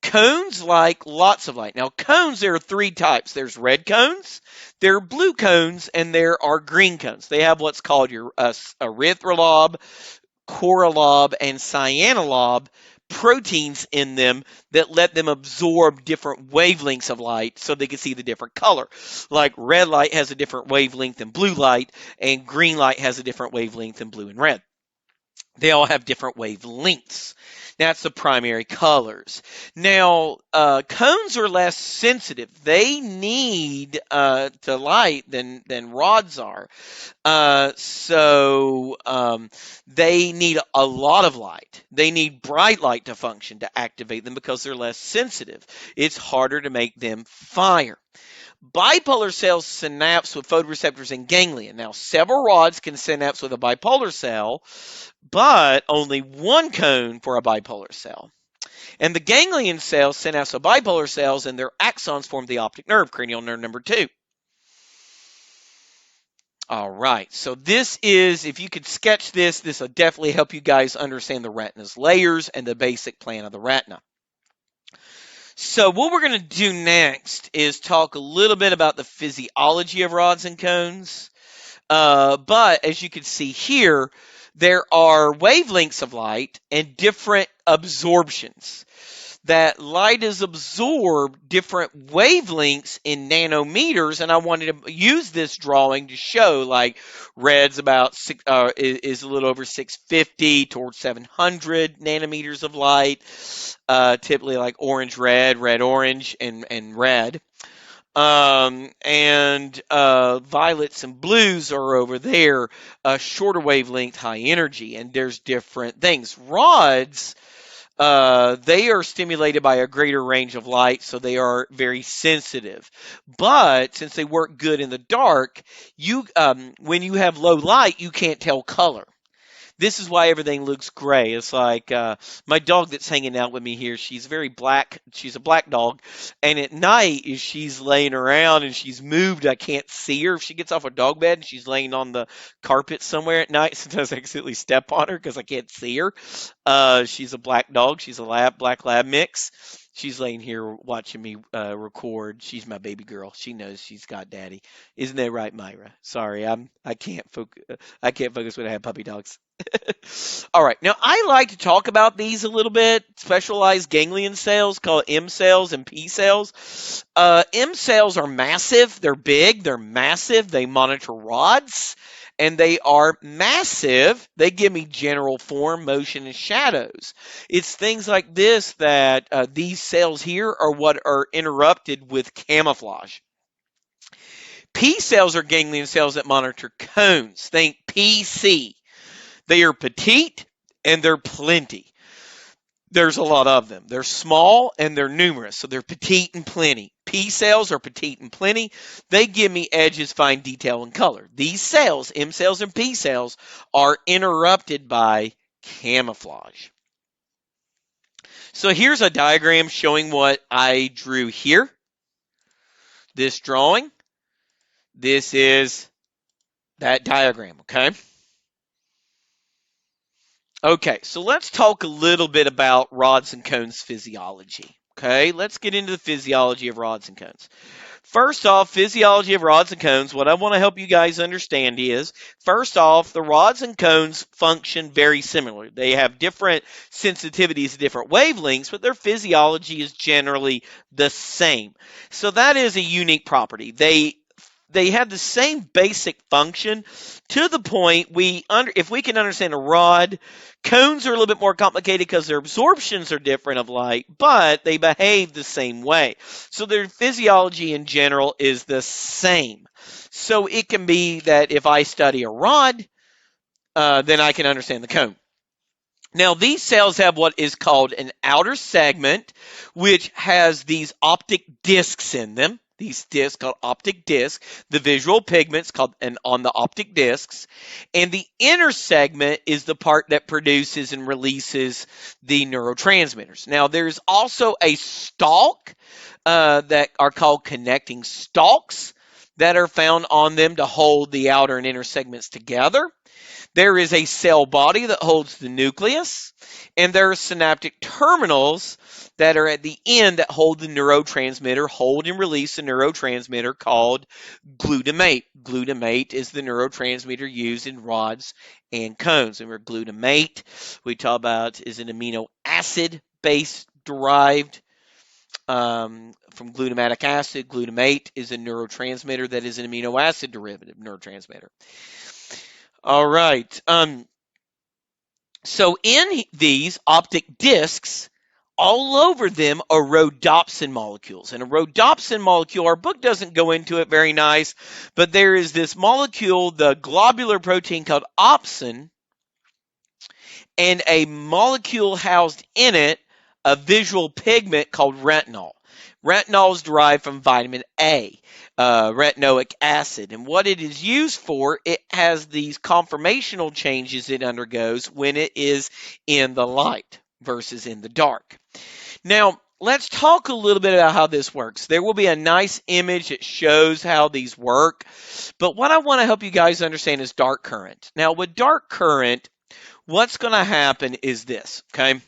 [SPEAKER 1] Cones like lots of light. Now, cones, there are three types. There's red cones, there are blue cones, and there are green cones. They have what's called your erythrolob, coralob, and cyanalob proteins in them that let them absorb different wavelengths of light so they can see the different color. Like red light has a different wavelength than blue light, and green light has a different wavelength than blue and red. They all have different wavelengths. That's the primary colors. Now, cones are less sensitive. They need to light than rods are. They need a lot of light. They need bright light to function to activate them because they're less sensitive. It's harder to make them fire. Bipolar cells synapse with photoreceptors and ganglion. Now, several rods can synapse with a bipolar cell, but only one cone for a bipolar cell. And the ganglion cells synapse with bipolar cells, and their axons form the optic nerve, cranial nerve number 2. All right, so this is, if you could sketch this will definitely help you guys understand the retina's layers and the basic plan of the retina. So what we're going to do next is talk a little bit about the physiology of rods and cones. But as you can see here, there are wavelengths of light and different absorptions. That light is absorbed different wavelengths in nanometers, and I wanted to use this drawing to show like red's about is a little over 650 towards 700 nanometers of light, typically like orange red, red orange, and red. Violets and blues are over there, shorter wavelength, high energy, and there's different things. Rods, they are stimulated by a greater range of light, so they are very sensitive. But since they work good in the dark, when you have low light, you can't tell color. This is why everything looks gray. It's like my dog that's hanging out with me here. She's very black. She's a black dog. And at night, if she's laying around and she's moved, I can't see her. If she gets off a dog bed and she's laying on the carpet somewhere at night, sometimes I accidentally step on her because I can't see her. She's a black dog. She's a black lab mix. She's laying here watching me record. She's my baby girl. She knows she's got daddy. Isn't that right, Myra? Sorry, I can't focus. I can't focus when I have puppy dogs. All right, now I like to talk about these a little bit. Specialized ganglion cells called M cells and P cells. M cells are massive. They're big. They're massive. They monitor rods. And they are massive. They give me general form, motion, and shadows. It's things like this that these cells here are what are interrupted with camouflage. P cells are ganglion cells that monitor cones. Think PC. They are petite and they're plenty. There's a lot of them. They're small and they're numerous, so they're petite and plenty. P cells are petite and plenty. They give me edges, fine detail, and color. These cells, M cells and P cells, are interrupted by camouflage. So here's a diagram showing what I drew here. This drawing. This is that diagram, okay? Okay, so let's talk a little bit about rods and cones physiology. Okay, let's get into the physiology of rods and cones. First off, physiology of rods and cones. What I want to help you guys understand is, first off, the rods and cones function very similar. They have different sensitivities, different wavelengths, but their physiology is generally the same. So that is a unique property. They have the same basic function to the point if we can understand a rod, cones are a little bit more complicated because their absorptions are different of light, but they behave the same way. So their physiology in general is the same. So it can be that if I study a rod, then I can understand the cone. Now, these cells have what is called an outer segment, which has these optic discs in them. These discs called optic discs, the visual pigments called on the optic discs, and the inner segment is the part that produces and releases the neurotransmitters. Now, there's also a stalk that are called connecting stalks that are found on them to hold the outer and inner segments together. There is a cell body that holds the nucleus, and there are synaptic terminals that are at the end that hold the neurotransmitter, hold and release a neurotransmitter called glutamate. Glutamate is the neurotransmitter used in rods and cones. And glutamate, we talk about, is an amino acid base derived from glutamatic acid. Glutamate is a neurotransmitter that is an amino acid derivative neurotransmitter. All right. So in these optic discs, all over them are rhodopsin molecules. And a rhodopsin molecule, our book doesn't go into it very nice, but there is this molecule, the globular protein called opsin, and a molecule housed in it, a visual pigment called retinol. Retinol is derived from vitamin A, retinoic acid. And what it is used for, it has these conformational changes it undergoes when it is in the light versus in the dark. Now, let's talk a little bit about how this works. There will be a nice image that shows how these work. But what I want to help you guys understand is dark current. Now, with dark current, what's going to happen is this, okay?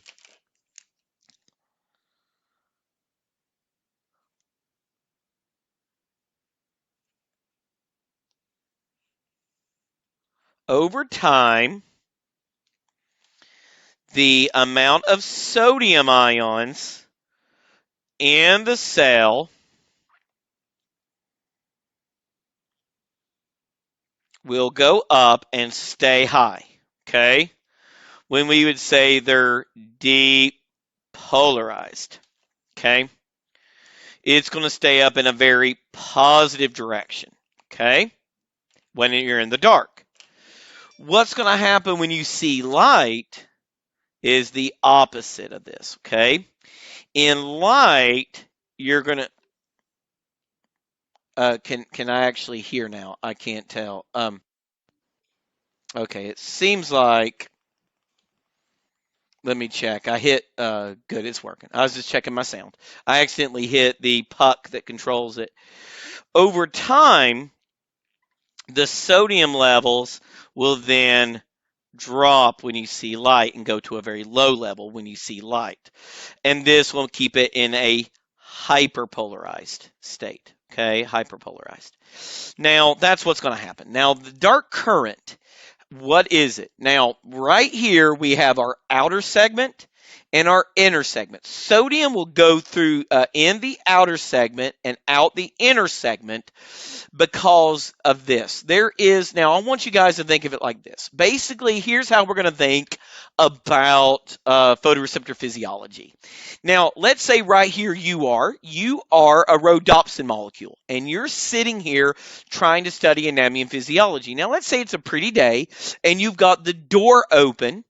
[SPEAKER 1] Over time, the amount of sodium ions in the cell will go up and stay high, okay? When we would say they're depolarized, okay? It's going to stay up in a very positive direction, okay? When you're in the dark. What's going to happen when you see light is the opposite of this, okay? In light, you're going to can I actually hear now? I can't tell. Okay, it seems like, let me check. I hit, good, it's working. I was just checking my sound. I accidentally hit the puck that controls it. Over time, the sodium levels will then drop when you see light and go to a very low level when you see light. And this will keep it in a hyperpolarized state. Okay, hyperpolarized. Now, that's what's going to happen. Now, the dark current, what is it? Now, right here, we have our outer segment and our inner segment. Sodium will go through in the outer segment and out the inner segment because of this. Now I want you guys to think of it like this. Basically, here's how we're going to think about photoreceptor physiology. Now, let's say right here you are a rhodopsin molecule, and you're sitting here trying to study anatomy and physiology. Now, let's say it's a pretty day, and you've got the door open,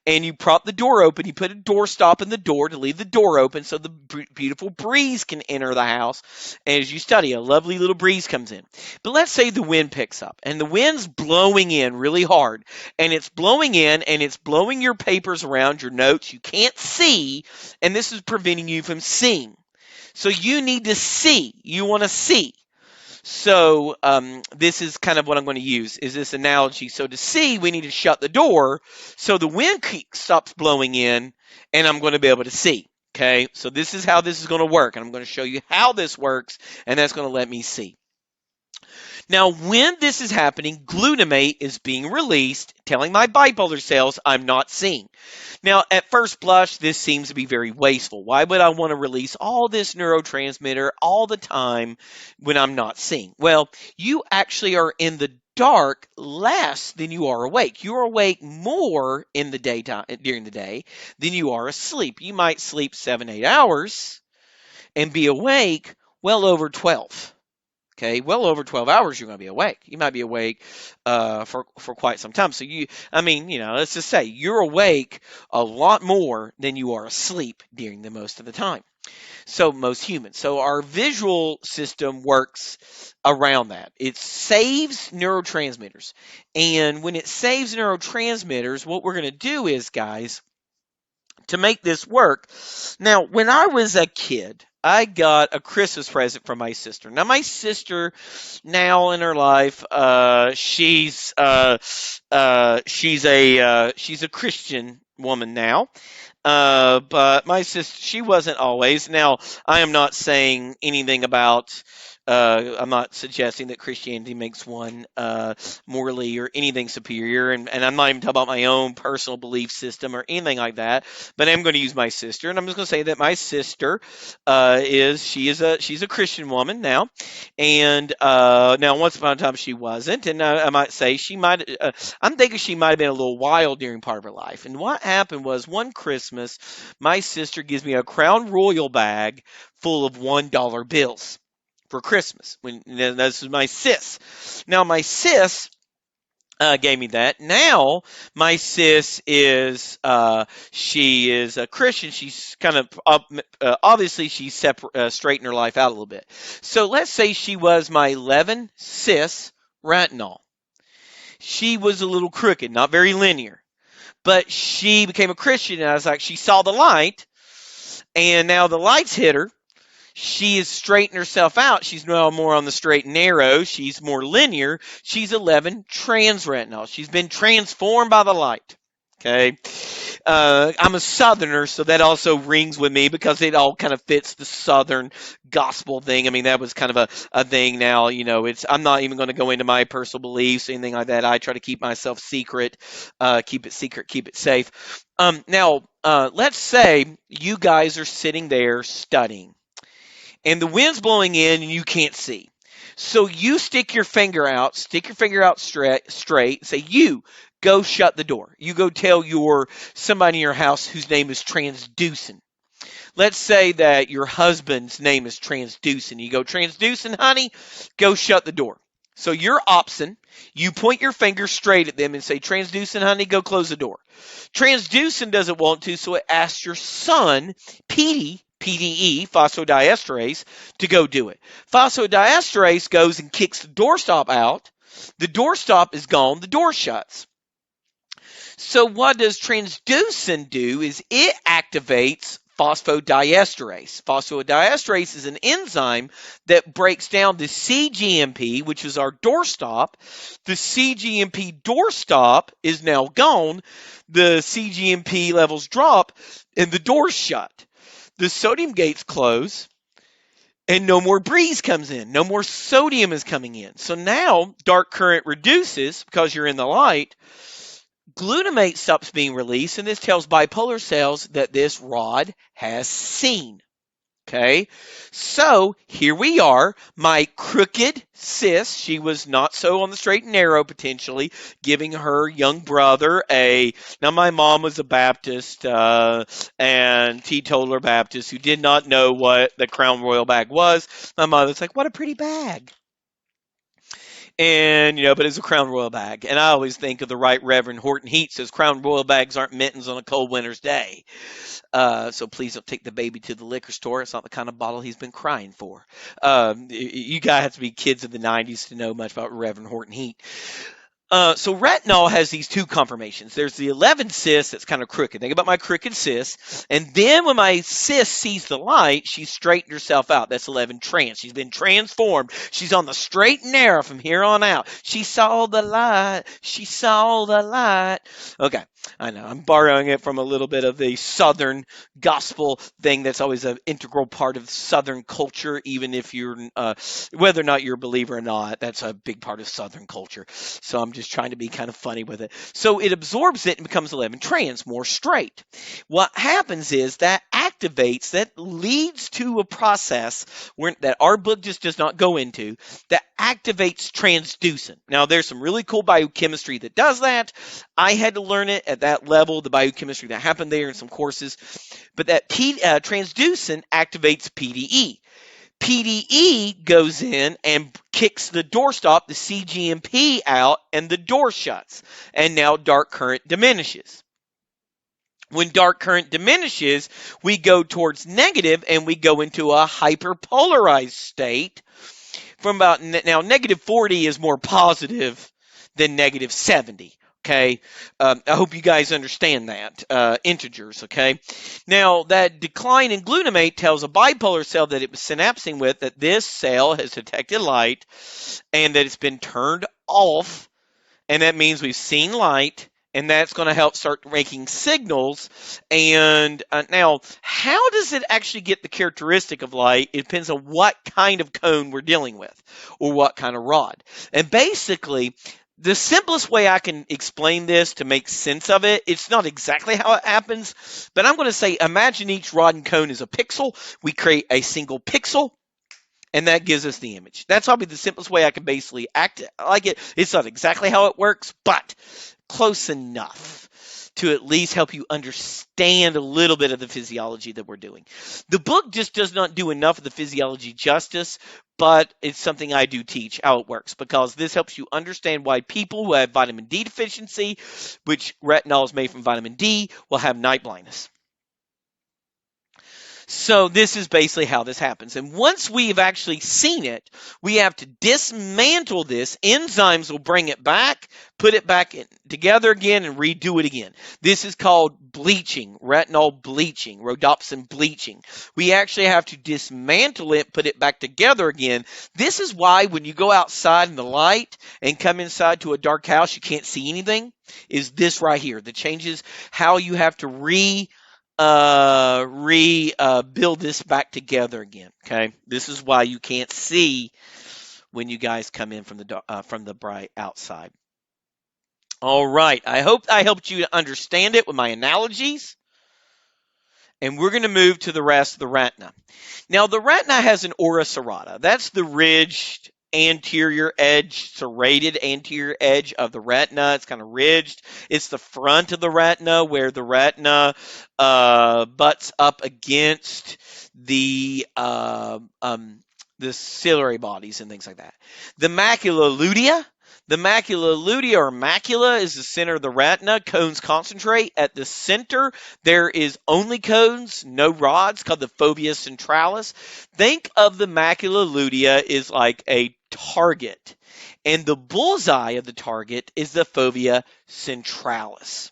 [SPEAKER 1] and you prop the door open, you put a door stop in the door to leave the door open so the beautiful breeze can enter the house. And as you study, a lovely little breeze comes in. But let's say the wind picks up, and the wind's blowing in really hard, and it's blowing in, and it's blowing your papers around, your notes. You can't see, and this is preventing you from seeing. So you need to see. You want to see. So this is kind of what I'm going to use, is this analogy. So to see, we need to shut the door so the wind stops blowing in, and I'm going to be able to see. Okay, so this is how this is going to work, and I'm going to show you how this works, and that's going to let me see. Now, when this is happening, glutamate is being released, telling my bipolar cells I'm not seeing. Now, at first blush, this seems to be very wasteful. Why would I want to release all this neurotransmitter all the time when I'm not seeing? Well, you actually are in the dark less than you are awake. You're awake more in the daytime during the day than you are asleep. You might sleep 7, 8 hours and be awake well over 12. Okay, well over 12 hours you're going to be awake. You might be awake for quite some time. So let's just say you're awake a lot more than you are asleep during the most of the time. So most humans. So our visual system works around that. It saves neurotransmitters. And when it saves neurotransmitters, what we're going to do is, guys, to make this work. Now, when I was a kid, I got a Christmas present from my sister. Now, my sister, now in her life, she's a Christian woman now. But my sister, she wasn't always. Now, I am not saying anything about. I'm not suggesting that Christianity makes one morally or anything superior, and I'm not even talking about my own personal belief system or anything like that. But I'm going to use my sister, and I'm just going to say that my sister she's a Christian woman now, and now once upon a time she wasn't, and I might say she might. I'm thinking she might have been a little wild during part of her life. And what happened was one Christmas, my sister gives me a Crown Royal bag full of $1 bills for Christmas. This is my sis. Now my sis gave me that. Now my sis is she is a Christian. She's kind of obviously she's straightened her life out a little bit. So let's say she was my 11 sis Retinal. She was a little crooked, not very linear, but she became a Christian, and I was like, she saw the light, and now the light's hit her. She has straightened herself out. She's now more on the straight and narrow. She's more linear. She's 11 transretinal. She's been transformed by the light. Okay. I'm a Southerner, so that also rings with me because it all kind of fits the Southern gospel thing. I mean, that was kind of a thing now. I'm not even going to go into my personal beliefs, anything like that. I try to keep myself secret, keep it secret, keep it safe. Now, let's say you guys are sitting there studying, and the wind's blowing in and you can't see. So you stick your finger out straight, say, you go shut the door. You go tell somebody in your house whose name is transducing. Let's say that your husband's name is transducing. You go, transducing, honey, go shut the door. So you're opsin. You point your finger straight at them and say, transducing, honey, go close the door. Transducing doesn't want to, so it asks your son, PDE, phosphodiesterase, to go do it. Phosphodiesterase goes and kicks the doorstop out. The doorstop is gone. The door shuts. So what does transducin do is it activates phosphodiesterase. Phosphodiesterase is an enzyme that breaks down the cGMP, which is our doorstop. The cGMP doorstop is now gone. The cGMP levels drop and the door's shut. The sodium gates close and no more breeze comes in. No more sodium is coming in. So now dark current reduces because you're in the light. Glutamate stops being released, and this tells bipolar cells that this rod has seen. Okay, so here we are. My crooked sis, she was not so on the straight and narrow, potentially, giving her young brother now my mom was a Baptist and teetotaler Baptist who did not know what the Crown Royal bag was. My mother's like, what a pretty bag. And, but it's a Crown Royal bag. And I always think of the Right Reverend Horton Heat says Crown Royal bags aren't mittens on a cold winter's day. So please don't take the baby to the liquor store. It's not the kind of bottle he's been crying for. You guys have to be kids of the 90s to know much about Reverend Horton Heat. So retinol has these two conformations. There's the 11 cis that's kind of crooked. Think about my crooked cis. And then when my cis sees the light, she's straightened herself out. That's 11 trans. She's been transformed. She's on the straight and narrow from here on out. She saw the light. She saw the light. Okay. I know I'm borrowing it from a little bit of the Southern gospel thing that's always an integral part of Southern culture, even if you're, whether or not you're a believer or not, that's a big part of Southern culture. So I'm just trying to be kind of funny with it. So it absorbs it and becomes 11 trans, more straight. What happens is that activates, that leads to a process that our book just does not go into, that activates transducin. Now, there's some really cool biochemistry that does that. I had to learn it at that level, the biochemistry that happened there in some courses. But that transducin activates PDE. PDE goes in and kicks the doorstop, the CGMP out, and the door shuts. And now dark current diminishes. When dark current diminishes, we go towards negative and we go into a hyperpolarized state. From about now, negative 40 is more positive than negative 70. Okay, I hope you guys understand that, integers, okay? Now, that decline in glutamate tells a bipolar cell that it was synapsing with that this cell has detected light and that it's been turned off, and that means we've seen light, and that's going to help start making signals. And now, how does it actually get the characteristic of light? It depends on what kind of cone we're dealing with or what kind of rod. And basically, the simplest way I can explain this to make sense of it, it's not exactly how it happens, but I'm going to say imagine each rod and cone is a pixel. We create a single pixel, and that gives us the image. That's probably the simplest way I can basically act like it. It's not exactly how it works, but close enough to at least help you understand a little bit of the physiology that we're doing. The book just does not do enough of the physiology justice, but it's something I do teach how it works, because this helps you understand why people who have vitamin D deficiency, which retinol is made from vitamin D, will have night blindness. So this is basically how this happens. And once we've actually seen it, we have to dismantle this. Enzymes will bring it back, put it back together again, and redo it again. This is called bleaching, retinol bleaching, rhodopsin bleaching. We actually have to dismantle it, put it back together again. This is why when you go outside in the light and come inside to a dark house, you can't see anything, is this right here. The changes how you have to build this back together again. Okay, this is why you can't see when you guys come in from the bright outside. All right, I hope I helped you to understand it with my analogies. And we're going to move to the rest of the retina. Now, the retina has an ora serrata. That's the ridged anterior edge, serrated anterior edge of the retina. It's kind of ridged. It's the front of the retina where the retina butts up against the ciliary bodies and things like that. The macula lutea. The macula lutea, or macula, is the center of the retina. Cones concentrate at the center. There is only cones, no rods, called the fovea centralis. Think of the macula lutea is like a target, and the bullseye of the target is the fovea centralis.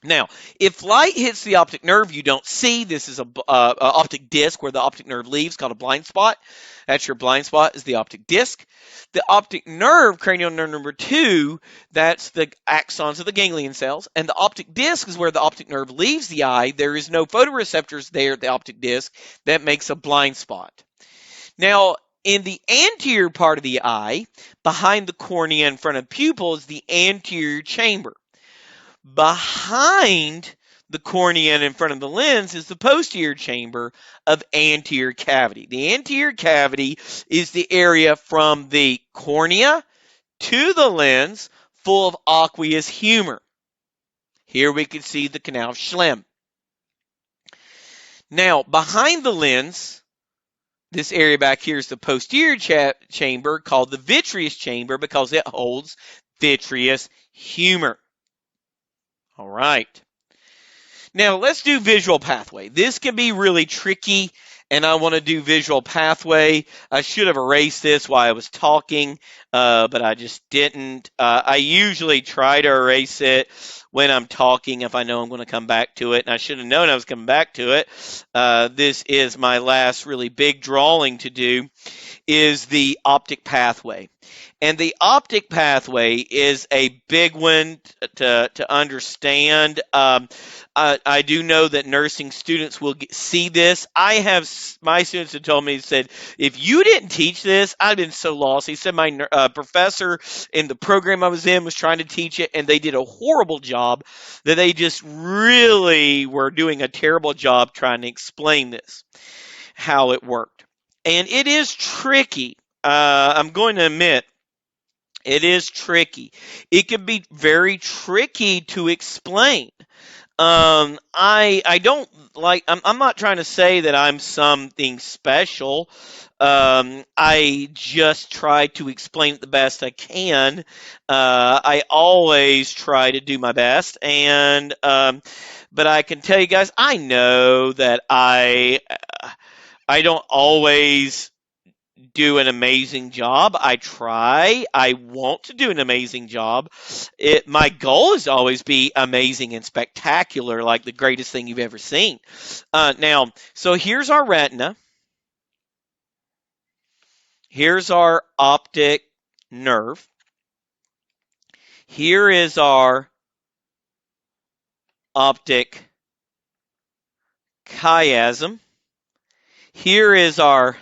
[SPEAKER 1] Now, if light hits the optic nerve, you don't see. This is a optic disc where the optic nerve leaves, called a blind spot. That's your blind spot, is the optic disc. The optic nerve, cranial nerve number 2, that's the axons of the ganglion cells. And the optic disc is where the optic nerve leaves the eye. There is no photoreceptors there at the optic disc. That makes a blind spot. Now, in the anterior part of the eye, behind the cornea in front of pupil, is the anterior chamber. Behind the cornea and in front of the lens is the posterior chamber of anterior cavity. The anterior cavity is the area from the cornea to the lens full of aqueous humor. Here we can see the canal of Schlemm. Now, behind the lens, this area back here is the posterior chamber, called the vitreous chamber, because it holds vitreous humor. All right. Now, let's do visual pathway. This can be really tricky and I want to do visual pathway. I should have erased this while I was talking, but I just didn't. I usually try to erase it when I'm talking if I know I'm going to come back to it, and I should have known I was coming back to it. This is my last really big drawing to do, is the optic pathway. And the optic pathway is a big one to understand. I do know that nursing students will see this. I have my students have told me, said, if you didn't teach this, I'd been so lost. He said my professor in the program I was in was trying to teach it, and they did a horrible job, that they just really were doing a terrible job trying to explain this, how it worked. And it is tricky. I'm going to admit, it is tricky. It can be very tricky to explain. I don't like. I'm not trying to say that I'm something special. I just try to explain it the best I can. I always try to do my best, and but I can tell you guys, I know that I don't always do an amazing job. I try. I want to do an amazing job. My goal is to always be amazing and spectacular, like the greatest thing you've ever seen. Now, so here's our retina. Here's our optic nerve. Here is our optic chiasm. Here is our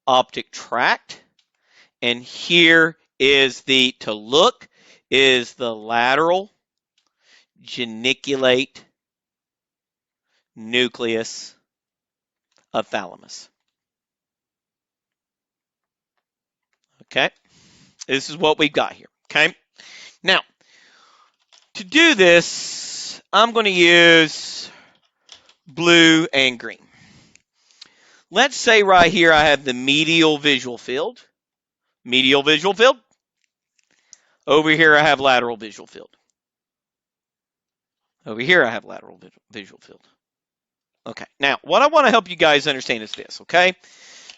[SPEAKER 1] optic tract, and here is to look is the lateral geniculate nucleus of thalamus. Okay, this is what we've got here. Okay, now to do this, I'm going to use blue and green. Let's say right here I have the medial visual field. Medial visual field. Over here I have lateral visual field. Over here I have lateral visual field. Okay, now what I want to help you guys understand is this, okay?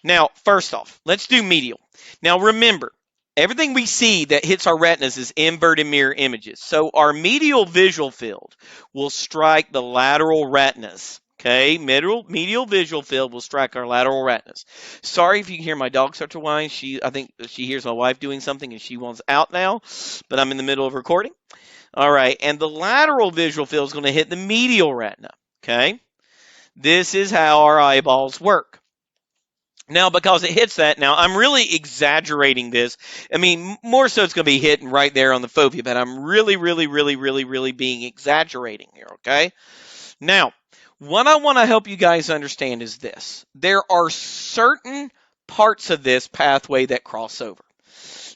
[SPEAKER 1] Now, first off, let's do medial. Now remember, everything we see that hits our retinas is inverted mirror images. So our medial visual field will strike the lateral retinas. Okay, medial visual field will strike our lateral retinas. Sorry if you can hear my dog start to whine. I think she hears my wife doing something and she wants out now, but I'm in the middle of recording. All right, and the lateral visual field is going to hit the medial retina. Okay, this is how our eyeballs work. Now, because it hits that, now I'm really exaggerating this. I mean, more so it's going to be hitting right there on the fovea, but I'm really being exaggerating here, okay? Now, what I want to help you guys understand is this. There are certain parts of this pathway that cross over.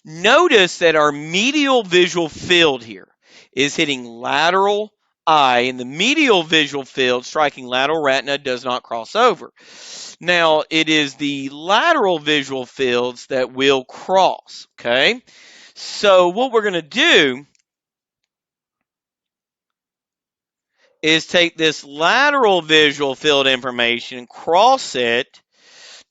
[SPEAKER 1] Notice that our medial visual field here is hitting lateral eye, and the medial visual field striking lateral retina does not cross over. Now, it is the lateral visual fields that will cross, okay? So what we're going to do is take this lateral visual field information and cross it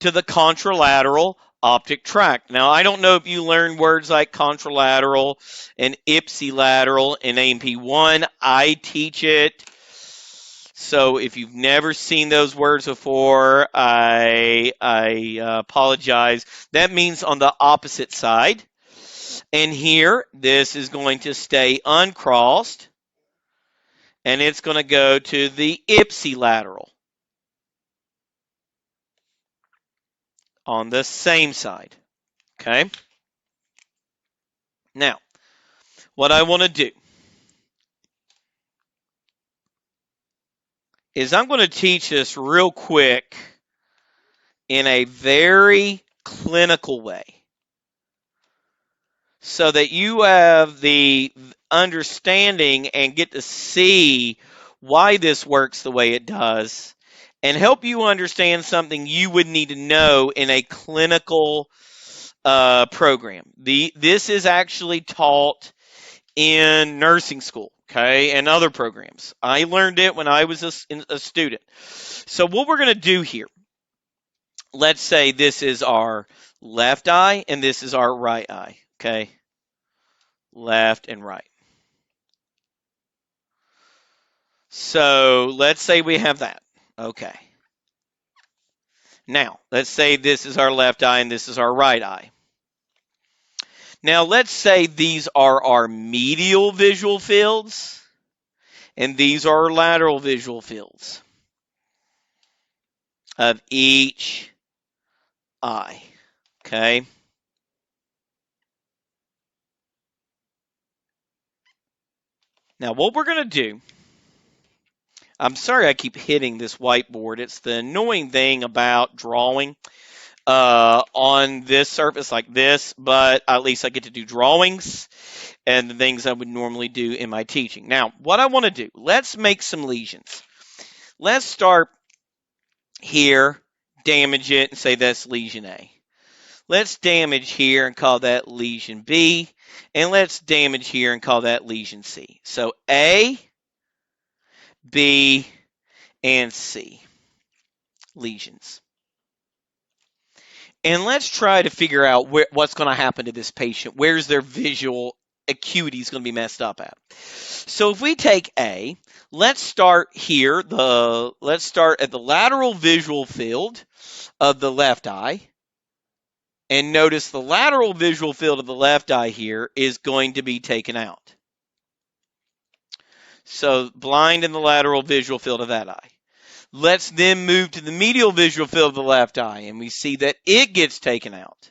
[SPEAKER 1] to the contralateral optic tract. Now, I don't know if you learned words like contralateral and ipsilateral in A&P 1. I teach it. So if you've never seen those words before, I apologize. That means on the opposite side. And here, this is going to stay uncrossed, and it's going to go to the ipsilateral on the same side. Okay? Now, what I want to do is I'm going to teach this real quick in a very clinical way so that you have the understanding and get to see why this works the way it does and help you understand something you would need to know in a clinical program. This is actually taught in nursing school, okay, and other programs. I learned it when I was a student. So what we're going to do here let's say this is our left eye and this is our right eye, okay? Left and right. So let's say we have that, okay. Now, let's say this is our left eye and this is our right eye. Now, let's say these are our medial visual fields and these are our lateral visual fields of each eye, okay? Now, what we're going to do, I'm sorry I keep hitting this whiteboard. It's the annoying thing about drawing on this surface like this, but at least I get to do drawings and the things I would normally do in my teaching. Now, what I want to do, let's make some lesions. Let's start here, damage it, and say that's lesion A. Let's damage here and call that lesion B, and let's damage here and call that lesion C. So A, B, and C lesions. And let's try to figure out what's going to happen to this patient. Where's their visual acuity is going to be messed up at. So if we take A, let's start here. Let's start at the lateral visual field of the left eye. And notice the lateral visual field of the left eye here is going to be taken out. So blind in the lateral visual field of that eye. Let's then move to the medial visual field of the left eye, and we see that it gets taken out.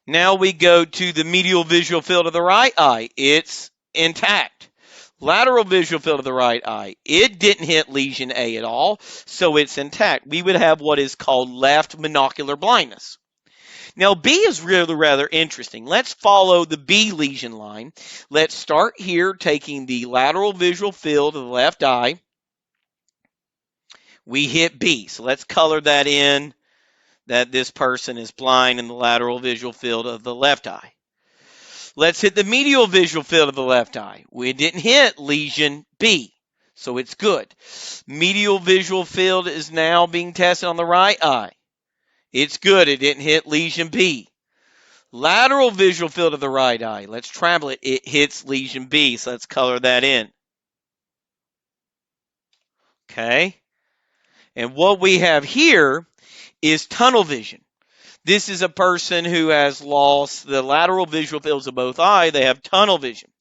[SPEAKER 1] Now we go to the medial visual field of the right eye. It's intact. Lateral visual field of the right eye. It didn't hit lesion A at all, so it's intact. We would have what is called left monocular blindness. Now, B is really rather interesting. Let's follow the B lesion line. Let's start here, taking the lateral visual field of the left eye. We hit B, so let's color that in, that this person is blind in the lateral visual field of the left eye. Let's hit the medial visual field of the left eye. We didn't hit lesion B, so it's good. Medial visual field is now being tested on the right eye. It's good. It didn't hit lesion B. Lateral visual field of the right eye. Let's travel it. It hits lesion B, so let's color that in. Okay. And what we have here is tunnel vision. This is a person who has lost the lateral visual fields of both eyes. They have tunnel vision.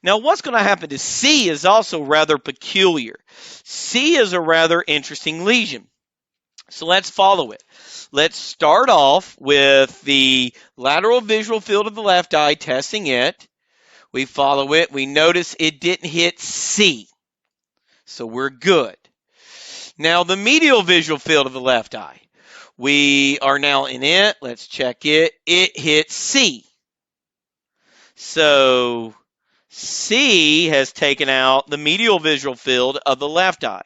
[SPEAKER 1] Now, what's going to happen to C is also rather peculiar. C is a rather interesting lesion. So let's follow it. Let's start off with the lateral visual field of the left eye, testing it. We follow it. We notice it didn't hit C. So we're good. Now, the medial visual field of the left eye. We are now in it. Let's check it. It hit C. So C has taken out the medial visual field of the left eye.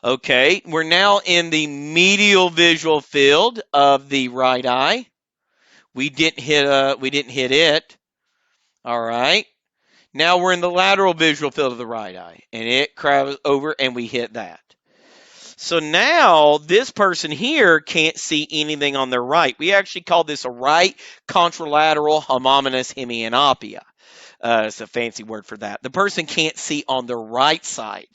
[SPEAKER 1] Okay, we're now in the medial visual field of the right eye. We didn't hit it. All right. Now we're in the lateral visual field of the right eye, and it crowds over, and we hit that. So now this person here can't see anything on their right. We actually call this a right contralateral homogeneous hemianopia. It's a fancy word for that. The person can't see on the right side.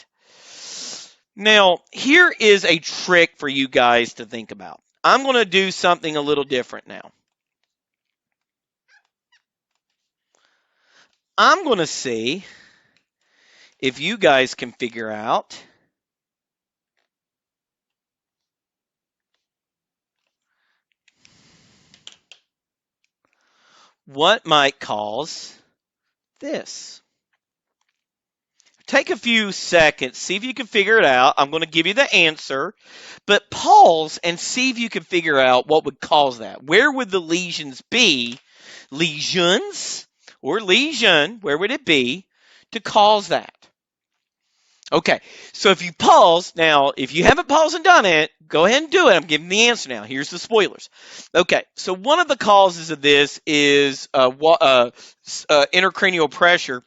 [SPEAKER 1] Now, here is a trick for you guys to think about. I'm going to do something a little different now. I'm going to see if you guys can figure out what might cause this. Take a few seconds, see if you can figure it out. I'm going to give you the answer, but pause and see if you can figure out what would cause that. Where would the lesions be? Lesions or lesion, where would it be to cause that? Okay, so if you pause, now if you haven't paused and done it, go ahead and do it. I'm giving the answer now. Here's the spoilers. Okay, so one of the causes of this is intracranial pressure,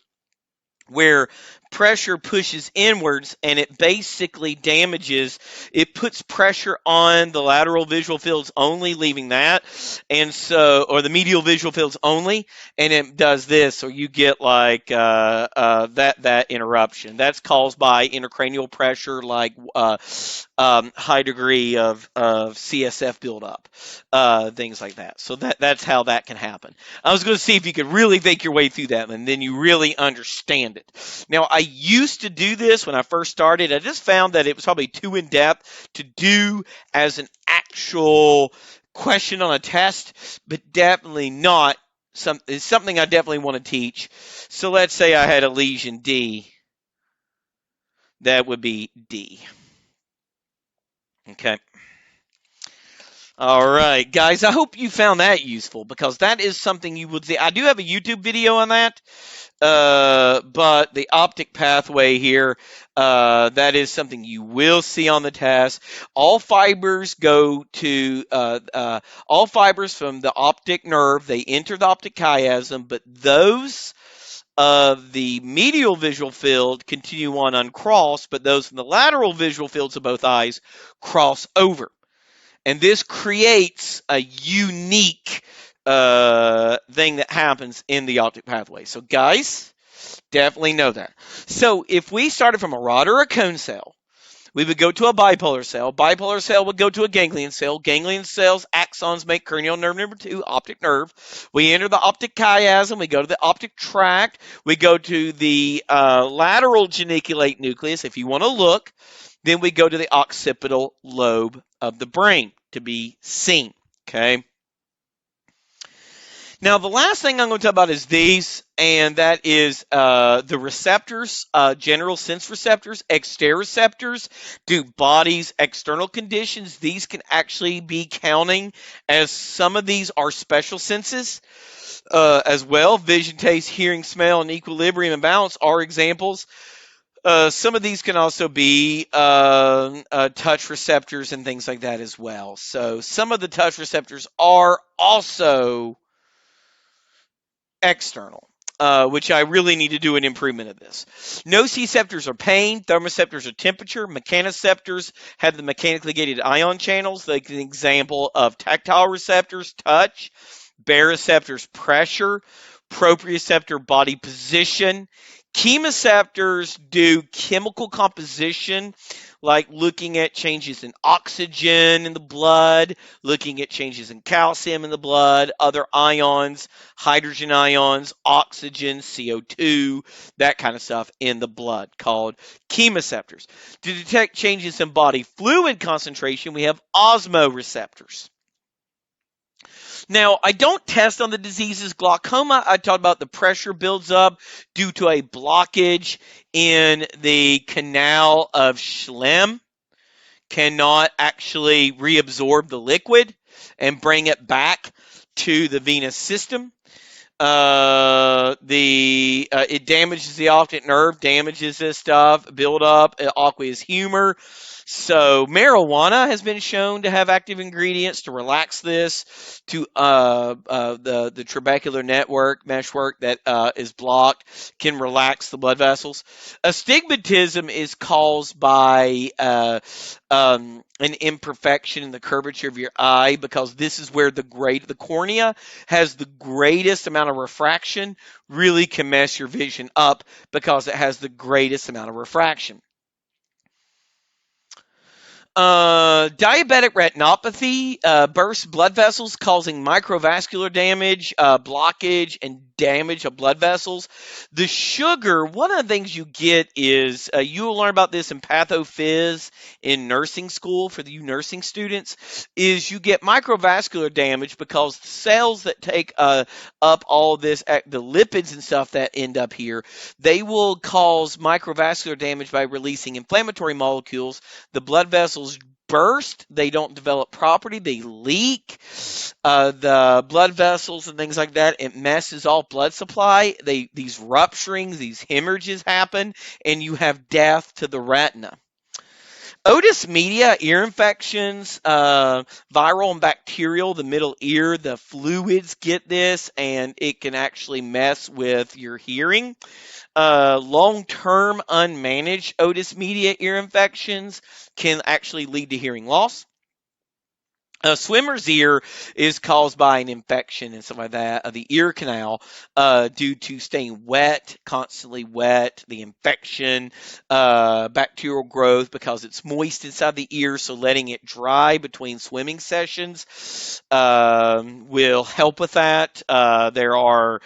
[SPEAKER 1] where pressure pushes inwards and it basically damages, it puts pressure on the lateral visual fields only, leaving that, and so, or the medial visual fields only, and it does this, or you get like that interruption. That's caused by intracranial pressure, like high degree of CSF buildup, things like that. So that's how that can happen. I was going to see if you could really think your way through that, and then you really understand it. Now, I used to do this when I first started. I just found that it was probably too in depth to do as an actual question on a test, but definitely not. It's something I definitely want to teach. So let's say I had a lesion D. That would be D. Okay. All right, guys, I hope you found that useful, because that is something you would see. I do have a YouTube video on that, but the optic pathway here, that is something you will see on the test. All fibers go to, all fibers from the optic nerve, they enter the optic chiasm, but those of the medial visual field continue on uncrossed, but those from the lateral visual fields of both eyes cross over. And this creates a unique thing that happens in the optic pathway. So guys, definitely know that. So if we started from a rod or a cone cell, we would go to a bipolar cell. Bipolar cell would go to a ganglion cell. Ganglion cells, axons make cranial nerve number 2, optic nerve. We enter the optic chiasm. We go to the optic tract. We go to the lateral geniculate nucleus, if you want to look. Then we go to the occipital lobe of the brain to be seen. Okay. Now, the last thing I'm going to talk about is these, and that is the receptors, general sense receptors, exteroceptors, do body's external conditions. These can actually be counting, as some of these are special senses as well. Vision, taste, hearing, smell, and equilibrium and balance are examples. Some of these can also be touch receptors and things like that as well. So some of the touch receptors are also external, which I really need to do an improvement of this. Nociceptors are pain, thermoceptors are temperature, mechanoceptors have the mechanically gated ion channels, like an example of tactile receptors, touch, baroreceptors, pressure, proprioceptor, body position. Chemoceptors do chemical composition, like looking at changes in oxygen in the blood, looking at changes in calcium in the blood, other ions, hydrogen ions, oxygen, CO2, that kind of stuff in the blood, called chemoceptors. To detect changes in body fluid concentration, we have osmoreceptors. Now, I don't test on the diseases. Glaucoma, I talked about the pressure builds up due to a blockage in the canal of Schlemm. Cannot actually reabsorb the liquid and bring it back to the venous system. It damages the optic nerve, damages this stuff, build up aqueous humor. So marijuana has been shown to have active ingredients to relax this, to the trabecular network, meshwork that is blocked, can relax the blood vessels. Astigmatism is caused by an imperfection in the curvature of your eye, because this is where the cornea has the greatest amount of refraction, really can mess your vision up because it has the greatest amount of refraction. Diabetic retinopathy bursts blood vessels, causing microvascular damage, blockage, and damage of blood vessels. The sugar, one of the things you get is, you will learn about this in pathophys in nursing school for you nursing students, is you get microvascular damage because the cells that take up all this, the lipids and stuff that end up here, they will cause microvascular damage by releasing inflammatory molecules. The blood vessels burst, they don't develop properly, they leak the blood vessels and things like that. It messes off blood supply. These rupturings, these hemorrhages happen, and you have death to the retina. Otis media, ear infections, viral and bacterial, the middle ear, the fluids get this, and it can actually mess with your hearing. Long-term unmanaged otis media ear infections can actually lead to hearing loss. A swimmer's ear is caused by an infection and stuff like that of the ear canal due to staying wet, constantly wet, the infection, bacterial growth because it's moist inside the ear, so letting it dry between swimming sessions will help with that. There are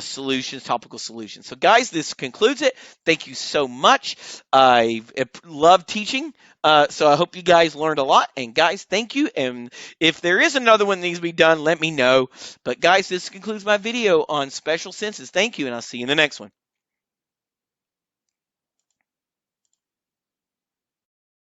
[SPEAKER 1] solutions, topical solutions. So, guys, this concludes it. Thank you so much. I love teaching. So I hope you guys learned a lot. And guys, thank you. And if there is another one that needs to be done, let me know. But guys, this concludes my video on special senses. Thank you, and I'll see you in the next one.